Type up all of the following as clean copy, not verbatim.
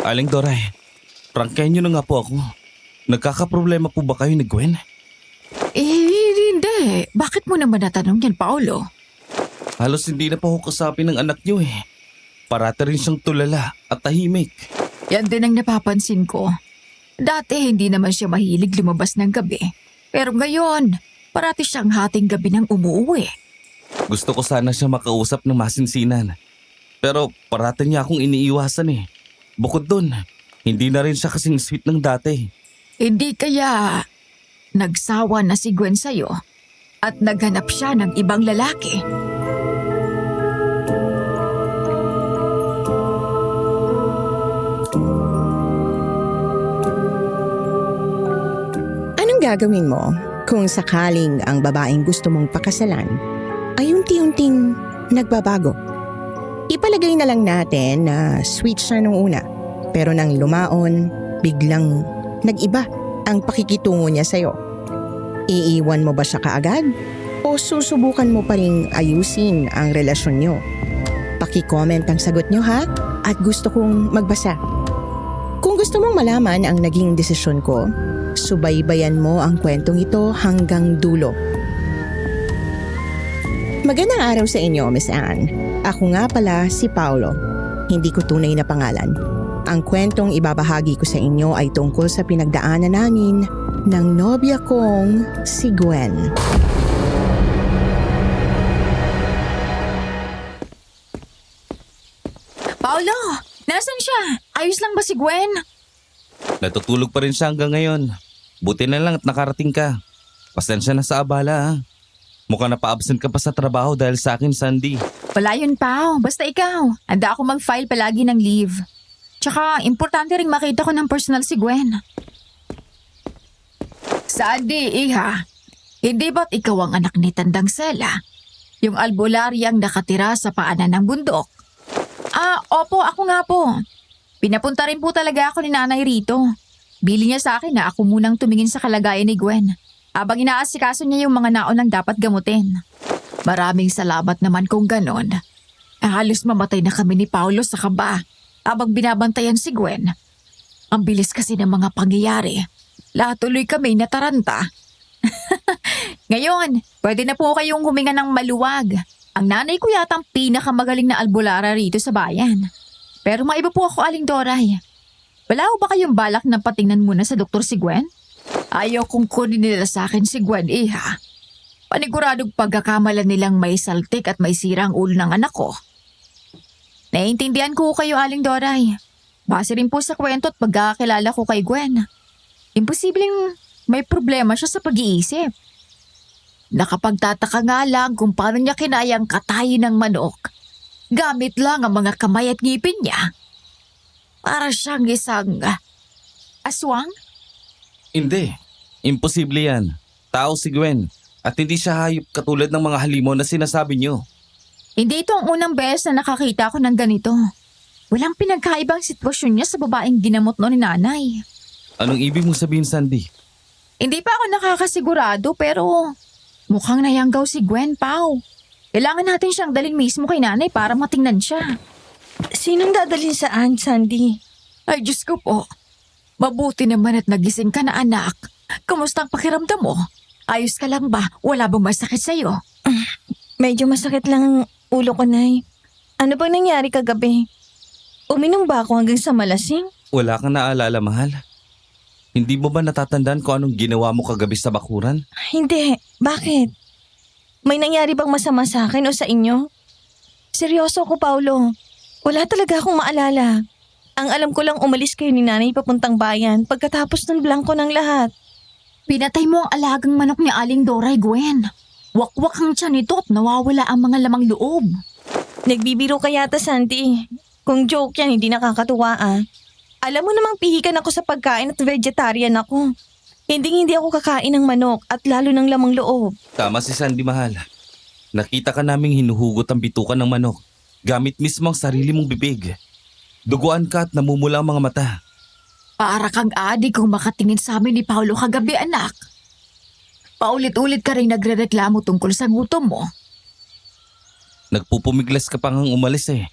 Aling Doray, prangkahin niyo na nga po ako. Nagkakaproblema po ba kayo ni Gwen? Hindi. Bakit mo naman natanong yan, Paolo? Halos hindi na po ako kasapin ng anak niyo eh. Parati rin siyang tulala at tahimik. Yan din ang napapansin ko. Dati hindi naman siya mahilig lumabas ng gabi. Pero ngayon, parati siyang hating gabi nang umuwi. Gusto ko sana siya makausap ng masinsinan. Pero parati niya akong iniiwasan eh. Bukod dun, hindi na rin siya kasing sweet ng dati. Hindi kaya nagsawa na si Gwen sa'yo at naghanap siya ng ibang lalaki. Anong gagawin mo kung sakaling ang babaeng gusto mong pakasalan ay unti-unting nagbabago? Ipalagay na lang natin na sweet siya nung una, pero nang lumaon, biglang nag-iba ang pakikitungo niya sa'yo. Iiwan mo ba siya kaagad? O susubukan mo pa ring ayusin ang relasyon niyo? Paki-comment ang sagot niyo ha, at gusto kong magbasa. Kung gusto mong malaman ang naging desisyon ko, subaybayan mo ang kwentong ito hanggang dulo. Magandang araw sa inyo, Miss Anne. Ako nga pala si Paolo. Hindi ko tunay na pangalan. Ang kwentong ibabahagi ko sa inyo ay tungkol sa pinagdaanan namin ng nobya kong si Gwen. Paolo, nasan siya? Ayos lang ba si Gwen? Natutulog pa rin siya hanggang ngayon. Buti na lang at nakarating ka. Pasensya na sa abala ha. Mukhang napa-absent ka pa sa trabaho dahil sa akin, Sandy. Wala yun, Pao. Basta ikaw. Handa ako mag-file palagi ng leave. Tsaka, importante ring makita ko ng personal si Gwen. Sandy, iha. Hindi ba't ikaw ang anak ni Tandang Sela? Yung albularyang nakatira sa paanan ng bundok? Opo, ako nga po. Pinapunta rin po talaga ako ni Nanay rito. Bili niya sa akin na ako munang tumingin sa kalagayan ni Gwen. Habang inaasikaso niya yung mga naonang dapat gamutin. Maraming salamat naman kung ganon. Halos mamatay na kami ni Paolo sa kaba habang binabantayan si Gwen. Ang bilis kasi ng mga pangyayari. Lahat tuloy kami nataranta. Ngayon, pwede na po kayong huminga ng maluwag. Ang nanay ko yata ang pinakamagaling na albulara rito sa bayan. Pero maiba po ako, Aling Doray. Wala ba kayong balak na patingnan muna sa doktor si Gwen? Ayaw kong kunin nila sa akin si Gwen, iha. Paniguradong pagkakamalan nilang may saltik at may sirang ulo ng anak ko. Naiintindihan ko kayo, Aling Doray. Base rin po sa kwento at pagkakakilala ko kay Gwen. Imposibleng may problema siya sa pag-iisip. Nakapagtataka nga lang kung paano niya kinayang katayin ng manok. Gamit lang ang mga kamay at ngipin niya. Para siyang isang aswang? Hindi. Imposible yan. Tao si Gwen. At hindi siya hayop katulad ng mga halimaw na sinasabi niyo. Hindi ito ang unang beses na nakakita ko ng ganito. Walang pinagkaibang sitwasyon niya sa babaeng ginamot noon ni Nanay. Anong ibig mong sabihin, Sandy? Hindi pa ako nakakasigurado pero mukhang nayanggaw si Gwen, Pao. Kailangan natin siyang dalhin mismo kay Nanay para matingnan siya. Sinong dadalhin saan, Sandy? Ay, Diyos ko po. Mabuti naman at nagising ka na, anak. Kamusta ang pakiramdam mo? Ayos ka lang ba? Wala bang masakit sa'yo? Medyo masakit lang ang ulo ko, Nay. Ano bang nangyari kagabi? Uminom ba ako hanggang sa malasing? Wala kang naalala, mahal? Hindi mo ba natatandaan kung anong ginawa mo kagabi sa bakuran? Hindi. Bakit? May nangyari bang masama sa akin o sa inyo? Seryoso ko, Paulo. Wala talaga akong maalala. Ang alam ko lang umalis kayo ni Nanay papuntang bayan pagkatapos ng blanko ng lahat. Pinatay mo ang alagang manok ni Aling Doray, Gwen. Wakwak ang tiyan nito at nawawala ang mga lamang loob. Nagbibiro ka yata, Sandy. Kung joke yan, hindi nakakatuwa ah. Alam mo namang pihikan ako sa pagkain at vegetarian ako. Hindi ako kakain ng manok at lalo ng lamang loob. Tama si Sandy, mahal. Nakita ka naming hinuhugot ang bitukan ng manok gamit mismo ang sarili mong bibig. Duguan ka at namumula ang mga mata. Para kang adik kung makatingin sa amin ni Paolo kagabi, anak. Paulit-ulit ka rin nagrereklamo tungkol sa gutom mo. Nagpupumiglas ka pa ngang umalis eh.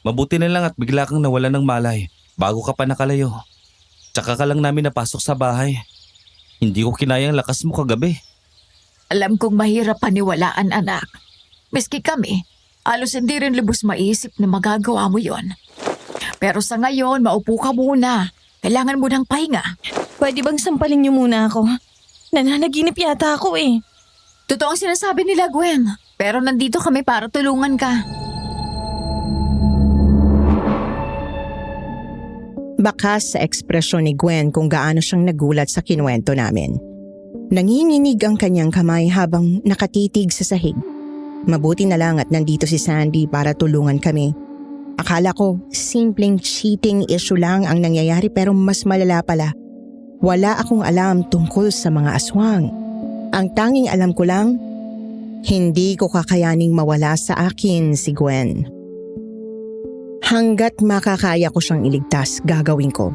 Mabuti na lang at bigla kang nawala ng malay. bago ka pa nakalayo. Tsaka ka lang namin napasok sa bahay. Hindi ko kinayang lakas mo kagabi. Alam kong mahirap paniwalaan, anak. Miski kami, halos hindi rin lubos maisip na magagawa mo yon. Pero sa ngayon, maupo ka muna. Kailangan mo ng pahinga. Pwede bang sampalin niyo muna ako? Nananaginip yata ako eh. Totoo ang sinasabi nila, Gwen. Pero nandito kami para tulungan ka. Bakas sa ekspresyon ni Gwen kung gaano siyang nagulat sa kinuwento namin. Nanginginig ang kanyang kamay habang nakatitig sa sahig. Mabuti na lang at nandito si Sandy para tulungan kami. Akala ko simpleng cheating issue lang ang nangyayari pero mas malala pala. Wala akong alam tungkol sa mga aswang. Ang tanging alam ko lang, hindi ko kakayaning mawala sa akin si Gwen. Hanggat makakaya ko siyang iligtas, gagawin ko.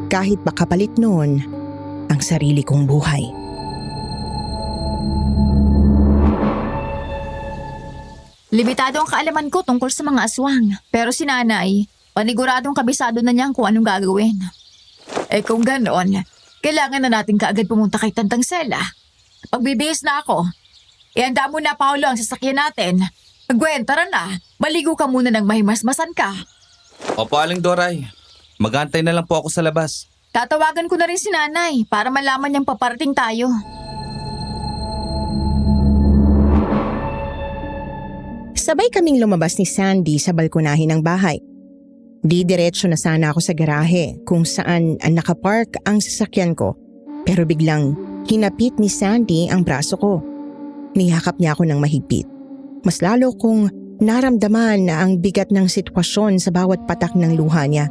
Kahit makapalit noon ang sarili kong buhay. Limitado ang kaalaman ko tungkol sa mga aswang. Pero si nanay, paniguradong kabisado na niya kung anong gagawin. Eh kung ganoon, kailangan na natin kaagad pumunta kay Tandang Sela. Pagbibihis na ako. Ihanda mo na, Paolo, ang sasakyan natin. Gwen, tara na. Maligo ka muna ng mahimasmasan ka. Opo, Aling Doray. Mag-aantay na lang po ako sa labas. Tatawagan ko na rin si nanay para malaman niyang paparating tayo. Sabay kaming lumabas ni Sandy sa balkonahin ng bahay. Didiretso na sana ako sa garahe kung saan nakapark ang sasakyan ko. Pero biglang hinapit ni Sandy ang braso ko. Niyakap niya ako ng mahigpit. Mas lalo kong naramdaman na ang bigat ng sitwasyon sa bawat patak ng luha niya.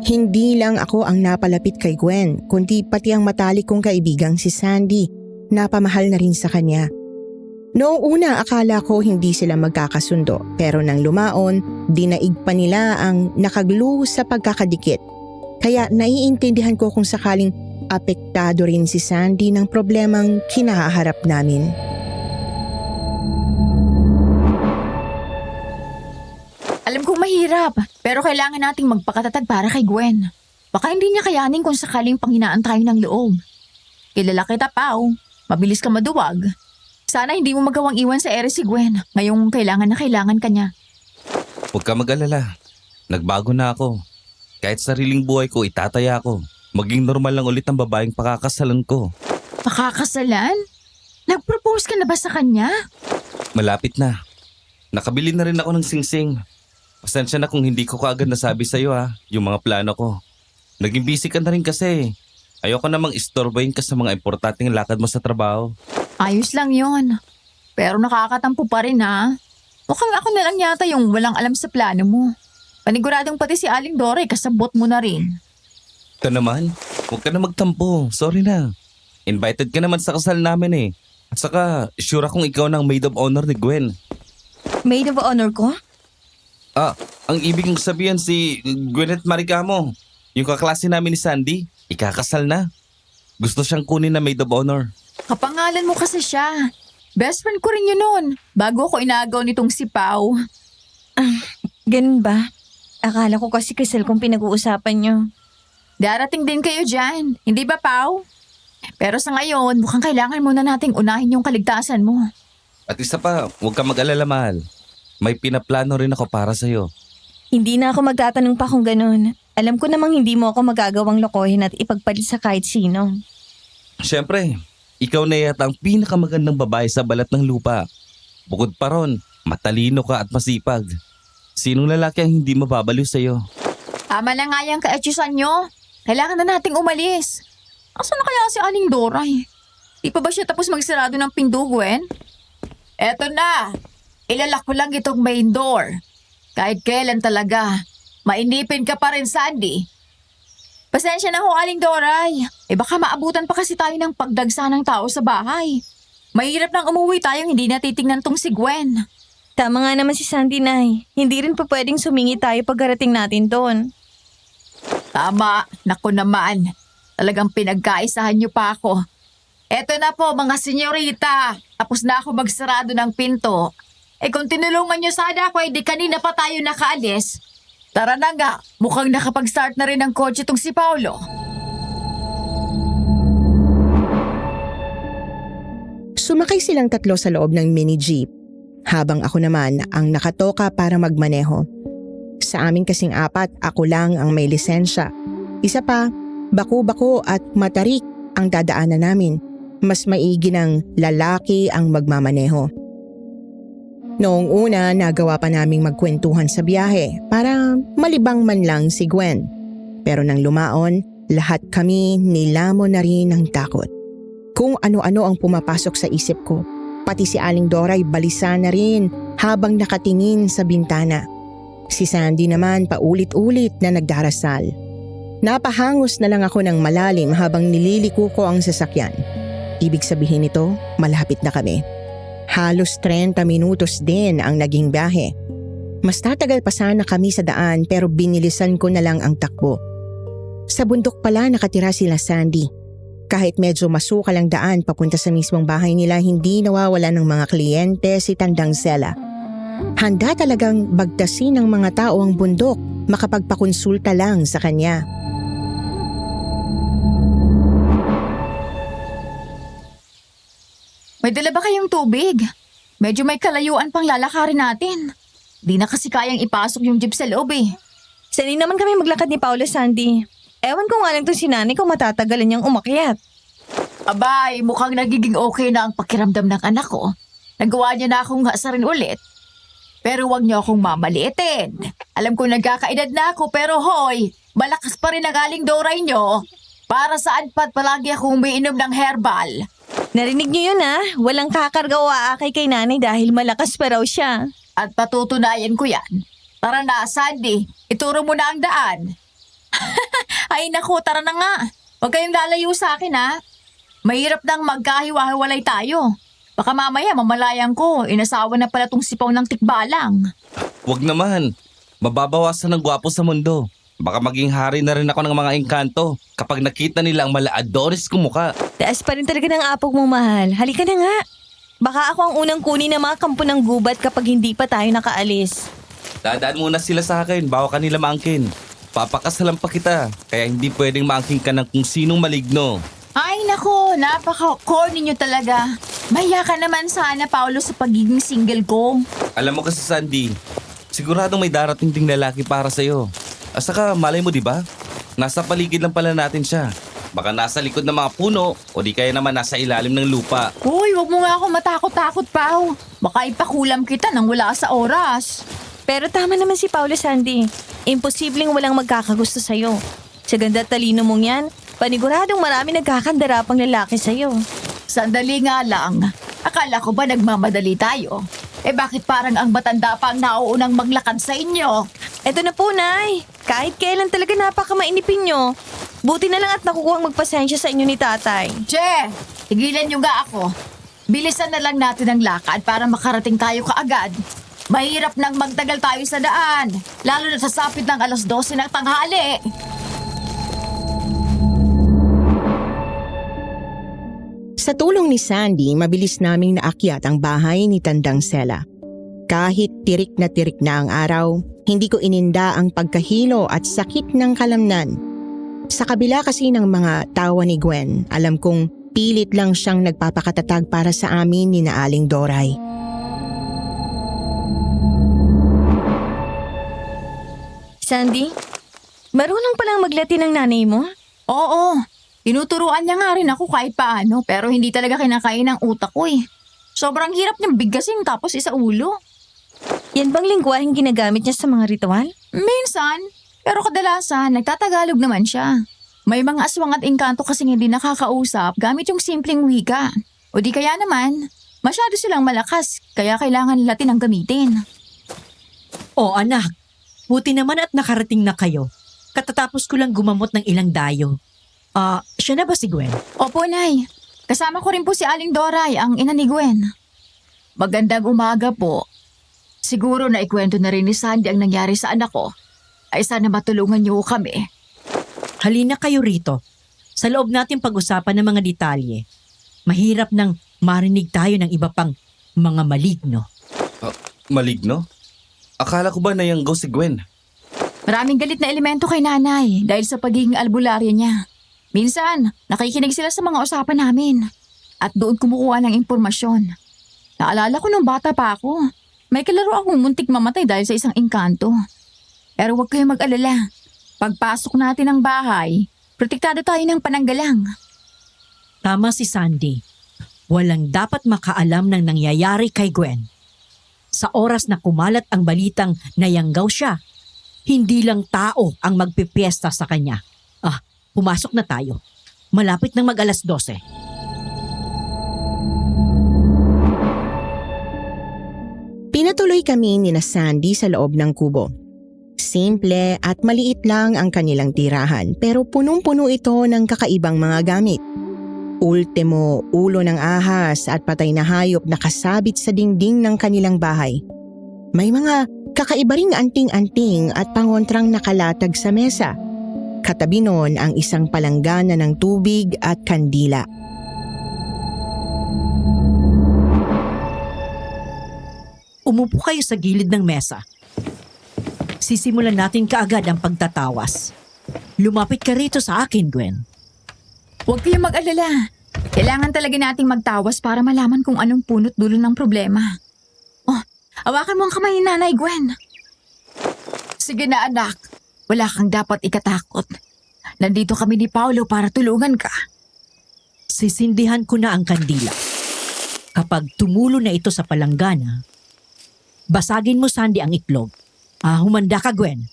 Hindi lang ako ang napalapit kay Gwen, kundi pati ang matalik kong kaibigang si Sandy. Napamahal na rin sa kanya. Noong una akala ko hindi sila magkakasundo pero nang lumaon, dinaig pa nila ang nakaglu sa pagkakadikit. Kaya naiintindihan ko kung sakaling apektado rin si Sandy ng problemang kinaharap namin. Alam kong mahirap, pero kailangan nating magpakatatag para kay Gwen. Baka hindi niya kayanin kung sakaling panghinaan tayo ng loob. Kilala kita, Pao. Mabilis ka maduwag. Sana hindi mo magawang iwan sa ere si Gwen ngayong kailangan na kailangan ka niya. Huwag ka mag-alala. Nagbago na ako. Kahit sariling buhay ko, itataya ko. Maging normal lang ulit ang babaeng pakakasalan ko. Pakakasalan? Nag-propose ka na ba sa kanya? Malapit na. Nakabili na rin ako ng singsing. Pasensya na kung hindi ko kaagad nasabi sa'yo yung mga plano ko. Naging busy ka na rin kasi. Ayoko namang istorbahin ka sa mga importanteng lakad mo sa trabaho. Ayos lang yon. Pero nakakatampo pa rin Mukhang ako na lang yata yung walang alam sa plano mo. Paniguradong pati si Aling Doray kasabot mo na rin. Ito naman, huwag ka na magtampo. Sorry na. Invited ka naman sa kasal namin At saka, sure akong ikaw na ang maid of honor ni Gwen. Maid of honor ko? Ang ibig kong sabihin si Gwyneth Maricamo, yung kaklase namin ni Sandy, ikakasal na. Gusto siyang kunin na maid of honor. Kapangalan mo kasi siya. Best friend ko rin yun noon, bago ako inagaw nitong si Pao. Ganun ba? Akala ko kasi Crisel kung pinag-uusapan niyo. Darating din kayo dyan, hindi ba, Pao? Pero sa ngayon, mukhang kailangan muna nating unahin yung kaligtasan mo. At isa pa, huwag ka mag-alala, mahal. May pinaplano rin ako para sa'yo. Hindi na ako magtatanong pa kung ganun. Alam ko namang hindi mo ako magagawang lokohin at ipagpalit sa kahit sino. Siyempre, ikaw na yata ang pinakamagandang babae sa balat ng lupa. Bukod pa ron, matalino ka at masipag. Sinong lalaki ang hindi mababaliw sa'yo? Tama na nga yung kaetyusan nyo. Kailangan na nating umalis. Asan na kaya si Aling Doray? Di pa ba siya tapos magsarado ng pinto, Gwen? Eto na! Ilalak ko lang itong main door. Kahit kailan talaga. Mainipin ka pa rin, Sandy. Pasensya na ho, Aling Doray. Baka maabutan pa kasi tayo ng pagdagsa ng tao sa bahay. Mahirap nang umuwi tayong hindi natitignan tong si Gwen. Tama nga naman si Sandy, Nay. Hindi rin pa pwedeng sumingi tayo pagkarating natin doon. Tama, naku naman. Talagang pinagkaisahan niyo pa ako. Eto na po mga senyorita. Tapos na ako magsarado ng pinto. Kung tinulungan niyo sana ako, di kanina pa tayo nakaalis. Tara na nga, mukhang nakapag-start na rin ang kotse tong si Paulo. Sumakay silang tatlo sa loob ng mini jeep, habang ako naman ang nakatoka para magmaneho. Sa amin kasing apat, ako lang ang may lisensya. Isa pa, bako-bako at matarik ang dadaanan namin. Mas maigi ng lalaki ang magmamaneho. Noong una, nagawa pa naming magkwentuhan sa biyahe para malibang man lang si Gwen. Pero nang lumaon, lahat kami nilamon na rin ng takot. Kung ano-ano ang pumapasok sa isip ko, pati si Aling Doray balisa na rin habang nakatingin sa bintana. Si Sandy naman paulit-ulit na nagdarasal. Napahangos na lang ako ng malalim habang nililiko ko ang sasakyan. Ibig sabihin nito, malapit na kami. Halos 30 minutos din ang naging biyahe. Mas tatagal pa sana kami sa daan pero binilisan ko na lang ang takbo. Sa bundok pala nakatira sila Sandy. Kahit medyo masukal ang daan papunta sa mismong bahay nila, hindi nawawala ng mga kliyente si Tandang Sela. Handa talagang bagtasin ng mga tao ang bundok, makapagpakonsulta lang sa kanya. May dala ba kayong tubig? Medyo may kalayuan pang lalakarin natin. Di na kasi kayang ipasok yung jeep sa loob eh. Sanay naman kami maglakad ni Paulo, Sandy. Ewan ko nga lang to si nanay kung matatagalan niyang umakyat. Abay, mukhang nagiging okay na ang pakiramdam ng anak ko. Nagawa niya na akong hasarin ulit. Pero wag niyo akong mamaliitin. Alam ko nagkakaedad na ako pero hoy, malakas pa rin ang Aling Doray niyo. Para saan pa't palagi akong umiinom ng herbal? Narinig niyo yun Walang kakarga o aakay kay nanay dahil malakas pa raw siya. At patutunayan ko yan. Tara na, Sandy. Ituro mo na ang daan. Ay naku, tara na nga. Huwag kayong lalayo sa akin Mahirap nang magkahiwa-hiwalay tayo. Baka mamaya mamalayan ko, inasawa na pala tong sipaw ng tikbalang. Wag naman. Mababawasan ng gwapo sa mundo. Baka maging hari na rin ako ng mga engkanto kapag nakita nila ang mala-Adonis kong muka. Taas pa rin talaga ng apog mo, mahal. Halika na nga. Baka ako ang unang kunin ng mga kampo ng gubat kapag hindi pa tayo nakaalis. Dadaan muna sila sa akin bago kanila maangkin. Papakasalan pa kita, kaya hindi pwedeng maangkin ka ng kung sinong maligno. Ay naku, napaka-corny niyo talaga. Mahiya ka naman sana, Paulo, sa pagiging single ko. Alam mo kasi Sandy, siguradong may darating ding lalaki para sa'yo. Saka malay mo, di ba? Nasa paligid lang pala natin siya. Baka nasa likod ng mga puno o di kaya naman nasa ilalim ng lupa. Uy, wag mo nga ako matakot-takot, Pao. Baka ipakulam kita nang wala sa oras. Pero tama naman si Paulo, Sandy. Imposibleng walang magkakagusto sa'yo. Sa ganda at talino mong yan, paniguradong marami nagkakandara pang lalaki sa'yo. Sandali nga lang. Akala ko ba nagmamadali tayo? Bakit parang ang matanda pa ang nauunang maglakad sa inyo? Eto na po, Nay. Kahit kailan talaga napakamainipin nyo. Buti na lang at nakukuhang magpasensya sa inyo ni tatay. Che, tigilan niyo nga ako. Bilisan na lang natin ang lakad para makarating tayo kaagad. Mahirap nang magtagal tayo sa daan, lalo na sa sapit ng 12:00 ng tanghali. Sa tulong ni Sandy, mabilis naming naakyat ang bahay ni Tandang Sela. Kahit tirik na ang araw, hindi ko ininda ang pagkahilo at sakit ng kalamnan. Sa kabila kasi ng mga tawa ni Gwen, alam kong pilit lang siyang nagpapakatatag para sa amin ni na Aling Doray. Sandy, marunong palang maglatin ng nanay mo? Oo, tinuturuan niya nga rin ako kahit paano pero hindi talaga kinakain ng utak ko eh. Sobrang hirap niyang bigkasin tapos isa ulo. Yan bang lingwaheng ginagamit niya sa mga ritual? Minsan, pero kadalasan nagtatagalog naman siya. May mga aswang at engkanto kasi hindi nakakausap gamit yung simpleng wika. O di kaya naman, masyado silang malakas kaya kailangan Latin ang gamitin. O anak, buti naman at nakarating na kayo. Katatapos ko lang gumamot ng ilang dayo. Siya na ba si Gwen? Opo, Nay. Kasama ko rin po si Aling Doray, ang ina ni Gwen. Magandang umaga po. Siguro na ikwento na rin ni Sandy ang nangyari sa anak ko. Ay sana matulungan niyo kami. Halina kayo rito. Sa loob natin pag-usapan ng mga detalye. Mahirap nang marinig tayo ng iba pang mga maligno. Maligno? Akala ko ba nayanggaw si Gwen? Maraming galit na elemento kay nanay dahil sa pagiging albularyo niya. Minsan, nakikinig sila sa mga usapan namin at doon kumukuha ng impormasyon. Naalala ko nung bata pa ako, may kalaro akong muntik mamatay dahil sa isang engkanto. Pero huwag kayong mag-alala. Pagpasok natin ng bahay, protektado tayo ng pananggalang. Tama si Sandy. Walang dapat makaalam ng nangyayari kay Gwen. Sa oras na kumalat ang balitang nayanggaw siya, hindi lang tao ang magpipiesta sa kanya. Pumasok na tayo. Malapit nang mag-alas 12. Pinatuloy kami ni na Sandy sa loob ng kubo. Simple at maliit lang ang kanilang tirahan pero punong-puno ito ng kakaibang mga gamit. Ultimo, ulo ng ahas at patay na hayop nakasabit sa dingding ng kanilang bahay. May mga kakaiba ring anting-anting at pangontrang nakalatag sa mesa. Katabi noon ang isang palanggana ng tubig at kandila. Umupo kayo sa gilid ng mesa. Sisimulan natin kaagad ang pagtatawas. Lumapit ka rito sa akin, Gwen. Huwag kayong mag-alala. Kailangan talaga nating magtawas para malaman kung anong punot dulo ng problema. Hawakan mo ang kamay ni Nanay Gwen. Sige na anak, wala kang dapat ikatakot. Nandito kami ni Paulo para tulungan ka. Sisindihan ko na ang kandila. Kapag tumulo na ito sa palanggana, basagin mo, Sandy, ang itlog. Humanda ka, Gwen.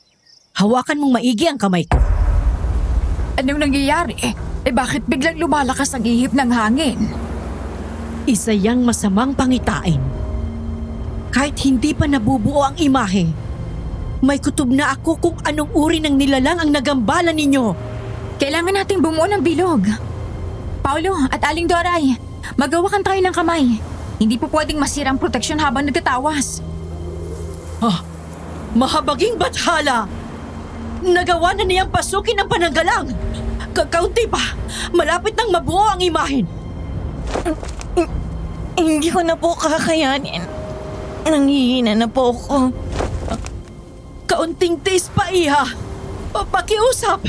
Hawakan mong maigi ang kamay ko. Anong nangyayari? Bakit biglang lumalakas ang ihip ng hangin? Isa yang masamang pangitain. Kahit hindi pa nabubuo ang imahe, may kutob na ako kung anong uri ng nilalang ang nagambalan ninyo. Kailangan nating bumuo ng bilog. Paulo at Aling Doray, magawakan tayo ng kamay. Hindi po pwedeng masira ang proteksyon habang nagtatawas. Mahabaging bathala! Nagawa na niyang pasukin ang pananggalang! Kakaunti pa! Malapit nang mabuo ang imahen! Hindi ko na po kakayanin. Nanghihina na po ako. Kaunting tiis pa, iha! Pakiusap!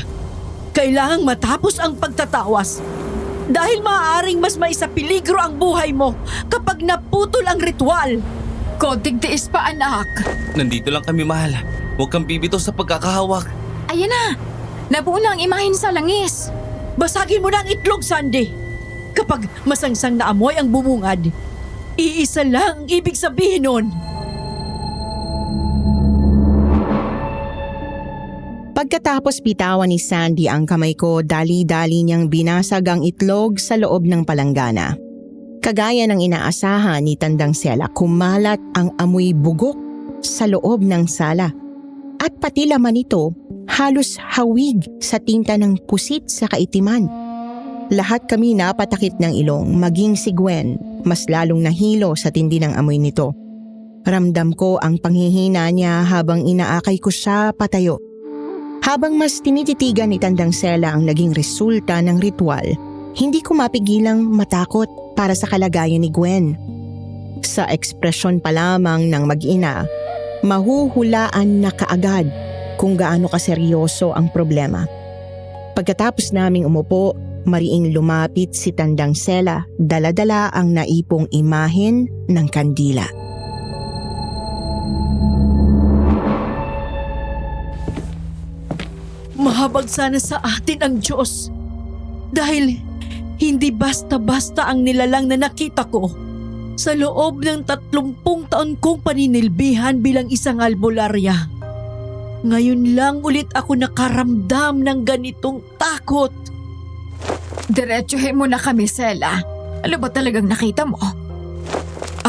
Kailangang matapos ang pagtatawas. Dahil maaaring mas maisapeligro ang buhay mo kapag naputol ang ritual. Konting tiis pa anak. Nandito lang kami, mahal. Huwag kang bibito sa pagkakahawak. Ayan na! Nabuo na ang imahen sa langis. Basagin mo na ang itlog, Sandy. Kapag masangsang na amoy ang bumungad, iisa lang ang ibig sabihin nun. Pagkatapos bitawan ni Sandy ang kamay ko, dali-dali niyang binasag ang itlog sa loob ng palanggana. Kagaya ng inaasahan ni Tandang Sela, kumalat ang amoy bugok sa loob ng sala. At pati laman nito, halos hawig sa tinta ng pusit sa kaitiman. Lahat kami napatakip ng ilong, maging si Gwen, mas lalong nahilo sa tindi ng amoy nito. Ramdam ko ang panghihina niya habang inaakay ko siya patayo. Habang mas tinititigan ni Tandang Sela ang naging resulta ng ritual, hindi ko mapigilang matakot para sa kalagayan ni Gwen. Sa ekspresyon pa lamang ng mag-ina, mahuhulaan na kaagad kung gaano kaseryoso ang problema. Pagkatapos naming umupo, mariing lumapit si Tandang Sela, dala-dala ang naipong imahen ng kandila. Mahabag sana sa atin ang Diyos. Dahil hindi basta-basta ang nilalang na nakita ko. Sa loob ng 30 taon kong paninilbihan bilang isang albularya. Ngayon lang ulit ako nakaramdam ng ganitong takot. Diretsuhin mo na kami, Sela. Ano ba talagang nakita mo?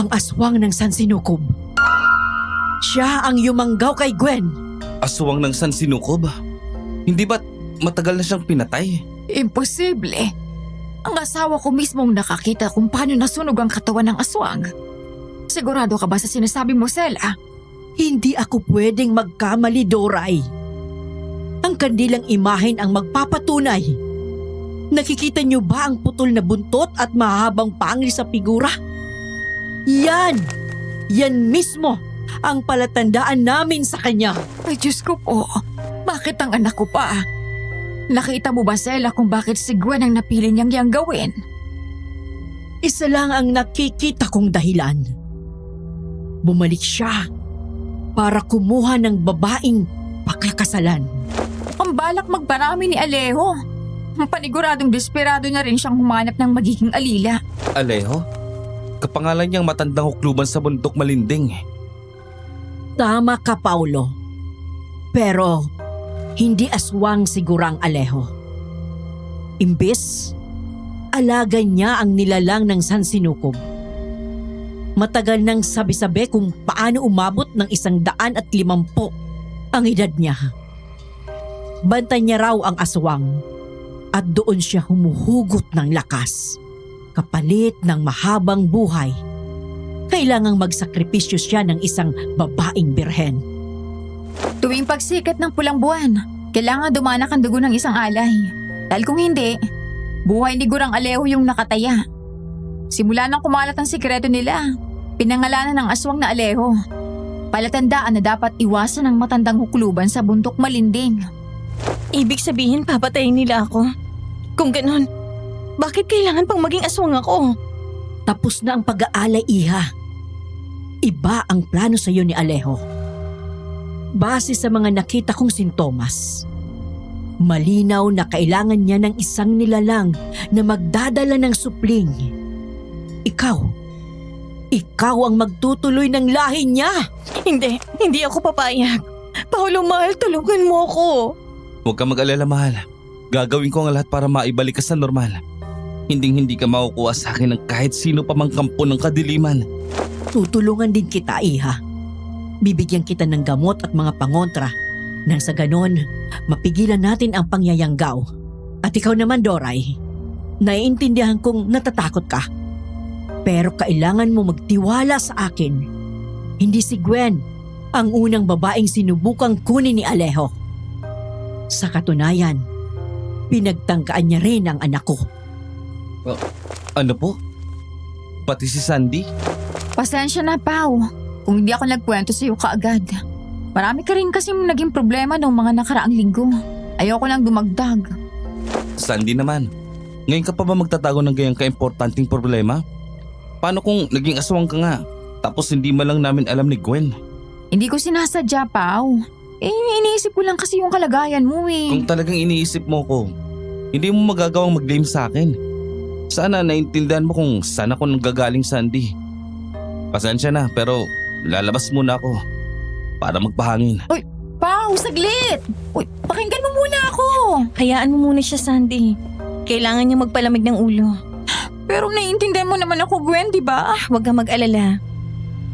Ang aswang ng San Sinukob. Siya ang yumanggaw kay Gwen. Aswang ng San Sinukob? Hindi ba't matagal na siyang pinatay? Imposible. Ang asawa ko mismong nakakita kung paano nasunog ang katawan ng aswang. Sigurado ka ba sa sinasabi mo, Sela? Hindi ako pwedeng magkamali, Doray. Ang kandilang imahen ang magpapatunay. Nakikita niyo ba ang putol na buntot at mahabang pangil sa figura? Yan! Yan mismo ang palatandaan namin sa kanya. Ay, Diyos ko po. Bakit ang anak ko pa? Nakita mo ba, Sela, kung bakit si Gwen ang napili niyang yang gawin? Isa lang ang nakikita kong dahilan. Bumalik siya para kumuha ng babaeng pakakasalan. Ang balak magparami ni Alejo. Paniguradong desperado na rin siyang humanap ng magiging alila. Alejo? Kapangalan niyang matandang hukluban sa bundok malinding. Tama ka, Paulo. Pero hindi aswang sigurang Alejo. Imbes, alaga niya ang nilalang ng San Sinukob. Matagal nang sabi-sabi kung paano umabot ng 150 ang edad niya. Bantay niya raw ang aswang at doon siya humuhugot ng lakas. Kapalit ng mahabang buhay, kailangang magsakripisyo siya ng isang babaeng birhen. Tuwing pagsikat ng pulang buwan, kailangan dumanak ang dugo ng isang alay. Dahil kung hindi, buhay ni Gurang Alejo yung nakataya. Simula nang kumalat ang sikreto nila, pinangalanan ng aswang na Alejo. Palatandaan na dapat iwasan ang matandang hukluban sa bundok malinding. Ibig sabihin papatayin nila ako? Kung ganon, bakit kailangan pang maging aswang ako? Tapos na ang pag-aalay, Iha. Iba ang plano sa iyo ni Alejo. Base sa mga nakita kong sintomas, malinaw na kailangan niya ng isang nilalang na magdadala ng supling. Ikaw ang magtutuloy ng lahi niya. Hindi ako papayag. Paulo, mahal, tulungan mo ako. Huwag ka mag-alala, mahal. Gagawin ko ang lahat para maibalik ka sa normal. Hindi ka makukuha sa akin ng kahit sino pa mang kampo ng kadiliman. Tutulungan din kita, Iha. Bibigyan kita ng gamot at mga pangontra nang sa ganon, mapigilan natin ang pangyayanggaw. At ikaw naman, Doray, naiintindihan kong natatakot ka. Pero kailangan mo magtiwala sa akin. Hindi si Gwen ang unang babaeng sinubukang kunin ni Alejo. Sa katunayan, pinagtangkaan niya rin ang anak ko. Ano po? Pati si Sandy? Pasensya na, Pao, kung hindi ako nagkwento sa iyo kaagad. Marami ka rin kasi naging problema noong mga nakaraang linggo. Ayoko lang dumagdag. Sandy naman. Ngayon ka pa ba magtatago ng ganyang kaimportanting problema? Paano kung naging aswang ka nga, tapos hindi man lang namin alam ni Gwen? Hindi ko sinasadya, Pao. Iniisip ko lang kasi yung kalagayan mo Kung talagang iniisip mo ko, hindi mo magagawang mag-blame sa akin. Sana naintindihan mo kung saan ako nanggagaling, Sandy. Pasensya na, pero lalabas muna ako para magpahangin. Pao, saglit! Uy, pakinggan mo muna ako! Hayaan mo muna siya, Sandy. Kailangan niya magpalamig ng ulo. Pero naiintindihan mo naman ako, Gwen, di ba? Huwag kang mag-alala.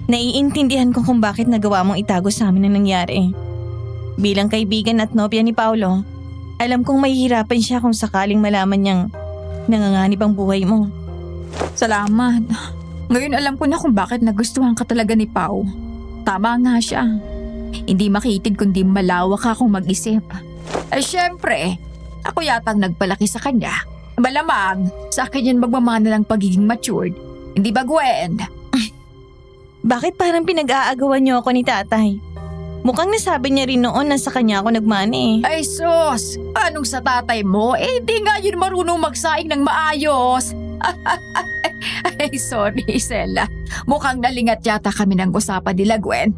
Naiintindihan ko kung bakit nagawa mong itago sa amin ang nangyari. Bilang kaibigan at nobya ni Paulo, alam kong mahihirapan siya kung sakaling malaman niyang nanganganib ang buhay mo. Salamat. Ngayon alam ko na kung bakit nagustuhan ka talaga ni Pao. Tama nga siya. Hindi makitid kundi malawak akong mag-isip. Ay syempre, ako yatang nagpalaki sa kanya. Malamang, sa akin yan magmamana ng pagiging matured. Hindi ba, Gwen? Bakit parang pinag-aagawan niyo ako ni tatay? Mukhang nasabi niya rin noon na sa kanya ako nagmani. Ay sus, anong sa tatay mo? Di nga yun marunong magsaing ng maayos. Ay sorry, Sela. Mukhang nalingat yata kami ng usapan nila, Gwen.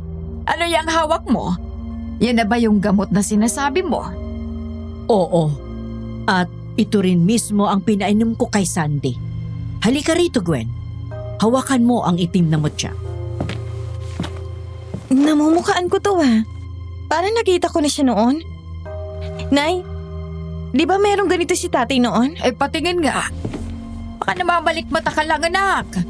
Ano yung hawak mo? Yan na ba yung gamot na sinasabi mo? Oo. At ito rin mismo ang pinainom ko kay Sandy. Halika rito, Gwen. Hawakan mo ang itim na mutya. Namumukhaan ko to Parang nakita ko na siya noon. Nay, di ba merong ganito si tatay noon? Patingin nga. Baka namabalik mata ka lang, anak.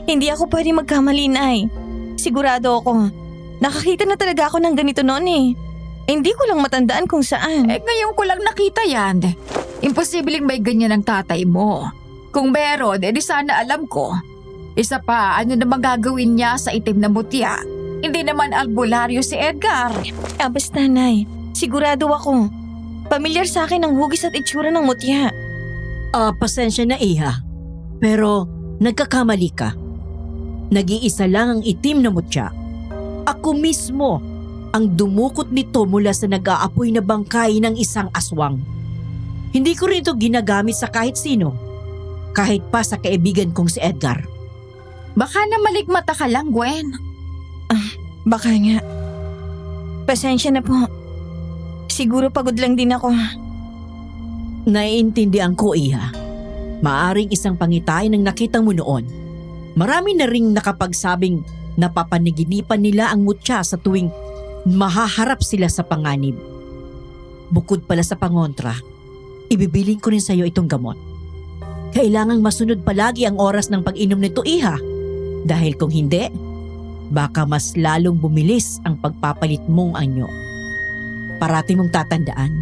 Hindi ako pwede magkamali, Nay. Sigurado ako. Nakakita na talaga ako ng ganito noon Hindi ko lang matandaan kung saan. Ngayon ko lang nakita yan. Imposibleng may ganyan ang tatay mo. Kung meron, di sana alam ko. Isa pa, ano namang gagawin niya sa itim na mutya? Hindi naman albularyo si Edgar. Basta, Nay. Sigurado ako. Pamilyar sa akin ang hugis at itsura ng mutya. Pasensya na, Iha. Pero nagkakamali ka. Nag-iisa lang ang itim na mutya. Ako mismo ang dumukot nito mula sa nag-aapoy na bangkay ng isang aswang. Hindi ko rin ito ginagamit sa kahit sino, kahit pa sa kaibigan kong si Edgar. Baka na malikmata ka lang, Gwen. Baka nga. Pasensya na po. Siguro pagod lang din ako. Naiintindihan ko, Iha. Maaring isang pangitay ng nakita mo noon. Marami na ring nakapagsabing napapaniginipan nila ang mutya sa tuwing mahaharap sila sa panganib. Bukod pala sa pangontra, ibibiling ko rin sa iyo itong gamot. Kailangang masunod palagi ang oras ng pag-inom nito, Iha. Dahil kung hindi, baka mas lalong bumilis ang pagpapalit mong anyo. Parati mong tatandaan,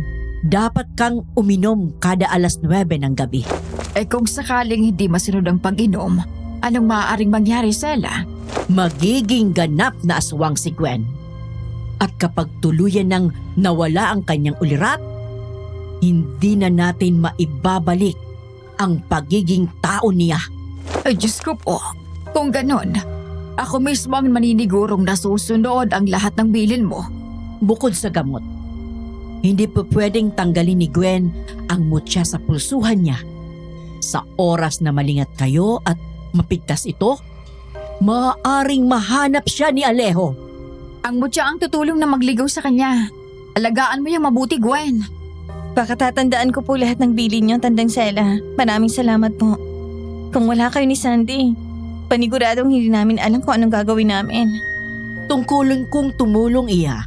dapat kang uminom kada alas 9 ng gabi. Eh kung sakaling hindi masunod ang pag-inom, anong maaaring mangyari, Sela? Magiging ganap na aswang si Gwen. At kapag tuluyan nang nawala ang kanyang ulirat, hindi na natin maibabalik ang pagiging tao niya. Ay, Diyos ko po. Kung ganon, ako mismo ang maninigurong nasusunod ang lahat ng bilin mo. Bukod sa gamot, hindi pa pwedeng tanggalin ni Gwen ang mutya sa pulsuhan niya. Sa oras na malingat kayo at mapigtas ito, maaaring mahanap siya ni Alejo. Ang mutya ang tutulong na magligaw sa kanya. Alagaan mo yung mabuti, Gwen. Pakatatandaan ko po lahat ng bilin niyo, Tandang Sela. Maraming salamat po. Kung wala kayo ni Sandy, paniguradong hindi namin alam kung anong gagawin namin. Tungkulin kong tumulong, Iya.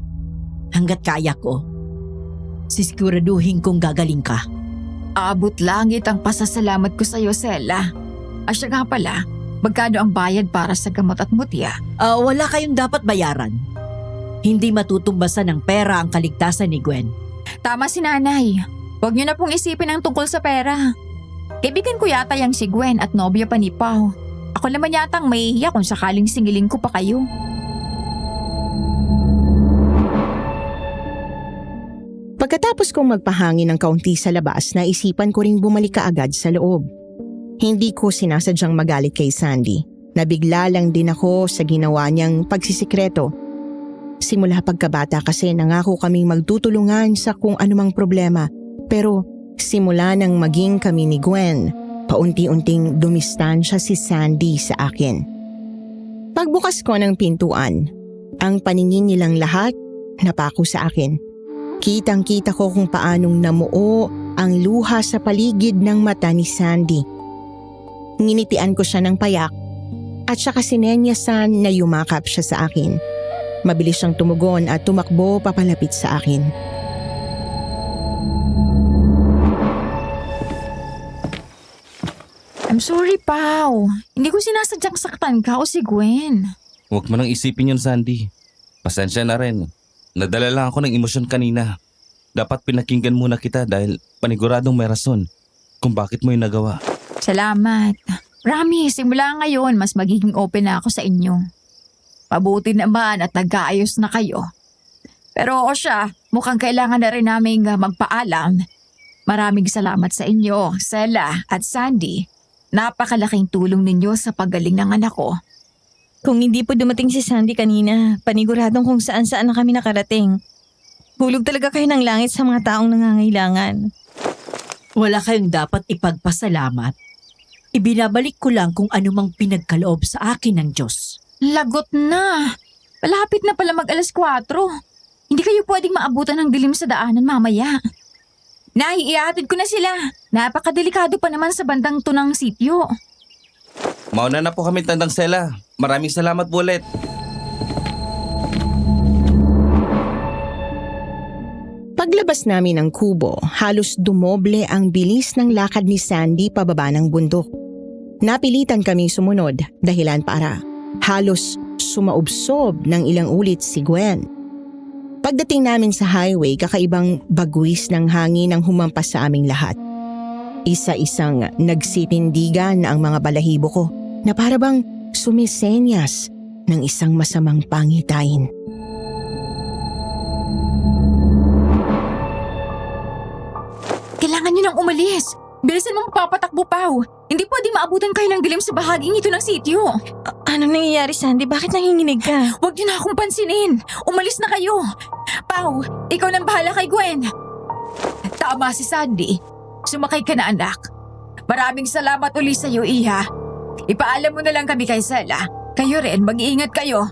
Hanggat kaya ko. Sisiguraduhin kong gagaling ka. Abot langit ang pasasalamat ko sa iyo, Sela. Asya nga pala, magkano ang bayad para sa gamot at mutya? Wala kayong dapat bayaran. Hindi matutumbasan ng pera ang kaligtasan ni Gwen. Tama si nanay. Huwag niyo na pong isipin ang tungkol sa pera. Kaibigan ko yata yung si Gwen at nobya pa ni Pao. Ako naman yatang mahihiya kung sakaling singiling ko pa kayo. Pagkatapos kong magpahangin ng kaunti sa labas, naisipan ko ring bumalik kaagad sa loob. Hindi ko sinasadyang magalit kay Sandy. Nabigla lang din ako sa ginawa niyang pagsisikreto. Simula pagkabata kasi nangako kaming magtutulungan sa kung anumang problema. Pero simula nang maging kami ni Gwen, paunti-unting dumistansya si Sandy sa akin. Pagbukas ko ng pintuan, ang paningin nilang lahat napako sa akin. Kitang-kita ko kung paanong namuo ang luha sa paligid ng mata ni Sandy. Nginitian ko siya ng payak at saka sinenyasan na yumakap siya sa akin. Mabilis siyang tumugon at tumakbo papalapit sa akin. I'm sorry, Pao. Hindi ko sinasadyang saktan ka o si Gwen. Huwag mo nang isipin yun, Sandy. Pasensya na rin. Nadala lang ako ng emosyon kanina. Dapat pinakinggan muna kita dahil paniguradong may rason kung bakit mo yung nagawa. Salamat. Rami, simula ngayon mas magiging open na ako sa inyo. Mabuti naman at nag-aayos na kayo. Pero o siya, mukhang kailangan na rin naming magpaalam. Maraming salamat sa inyo, Sela at Sandy. Napakalaking tulong ninyo sa paggaling ng anak ko. Kung hindi po dumating si Sandy kanina, paniguradong kung saan-saan na kami nakarating. Hulog talaga kayo ng langit sa mga taong nangangailangan. Wala kayong dapat ipagpasalamat. Ibinabalik ko lang kung anumang pinagkaloob sa akin ng Diyos. Lagot na. Malapit na pala mag-alas 4. Hindi kayo pwedeng maabutan ng dilim sa daanan mamaya. Nay, iatid ko na sila. Napakadelikado pa naman sa bandang tunang sityo. Mauna na po kami, Tandang Sela. Maraming salamat po ulit. Paglabas namin ng kubo, halos dumoble ang bilis ng lakad ni Sandy pababa ng bundok. Napilitan kaming sumunod dahilan para halos sumaubsob ng ilang ulit si Gwen. Pagdating namin sa highway, kakaibang bagwis ng hangin ang humampas sa aming lahat. Isa-isang nagsitindigan ang mga balahibo ko na para bang sumisenyas ng isang masamang pangitain. Kailangan nyo nang umalis. Bilisan mo mapapatakbo, Pao. Hindi pwedeng maabutan kayo ng dilim sa bahaging ito ng sityo. Anong nangyayari, Sandy? Bakit nanginginig ka? Huwag niyo na akong pansinin. Umalis na kayo. Pau, ikaw nang bahala kay Gwen. Tama si Sandy. Sumakay ka na, anak. Maraming salamat uli sa iyo, Iha. Ipaalam mo na lang kami kay Sela. Kayo rin, mag-iingat kayo.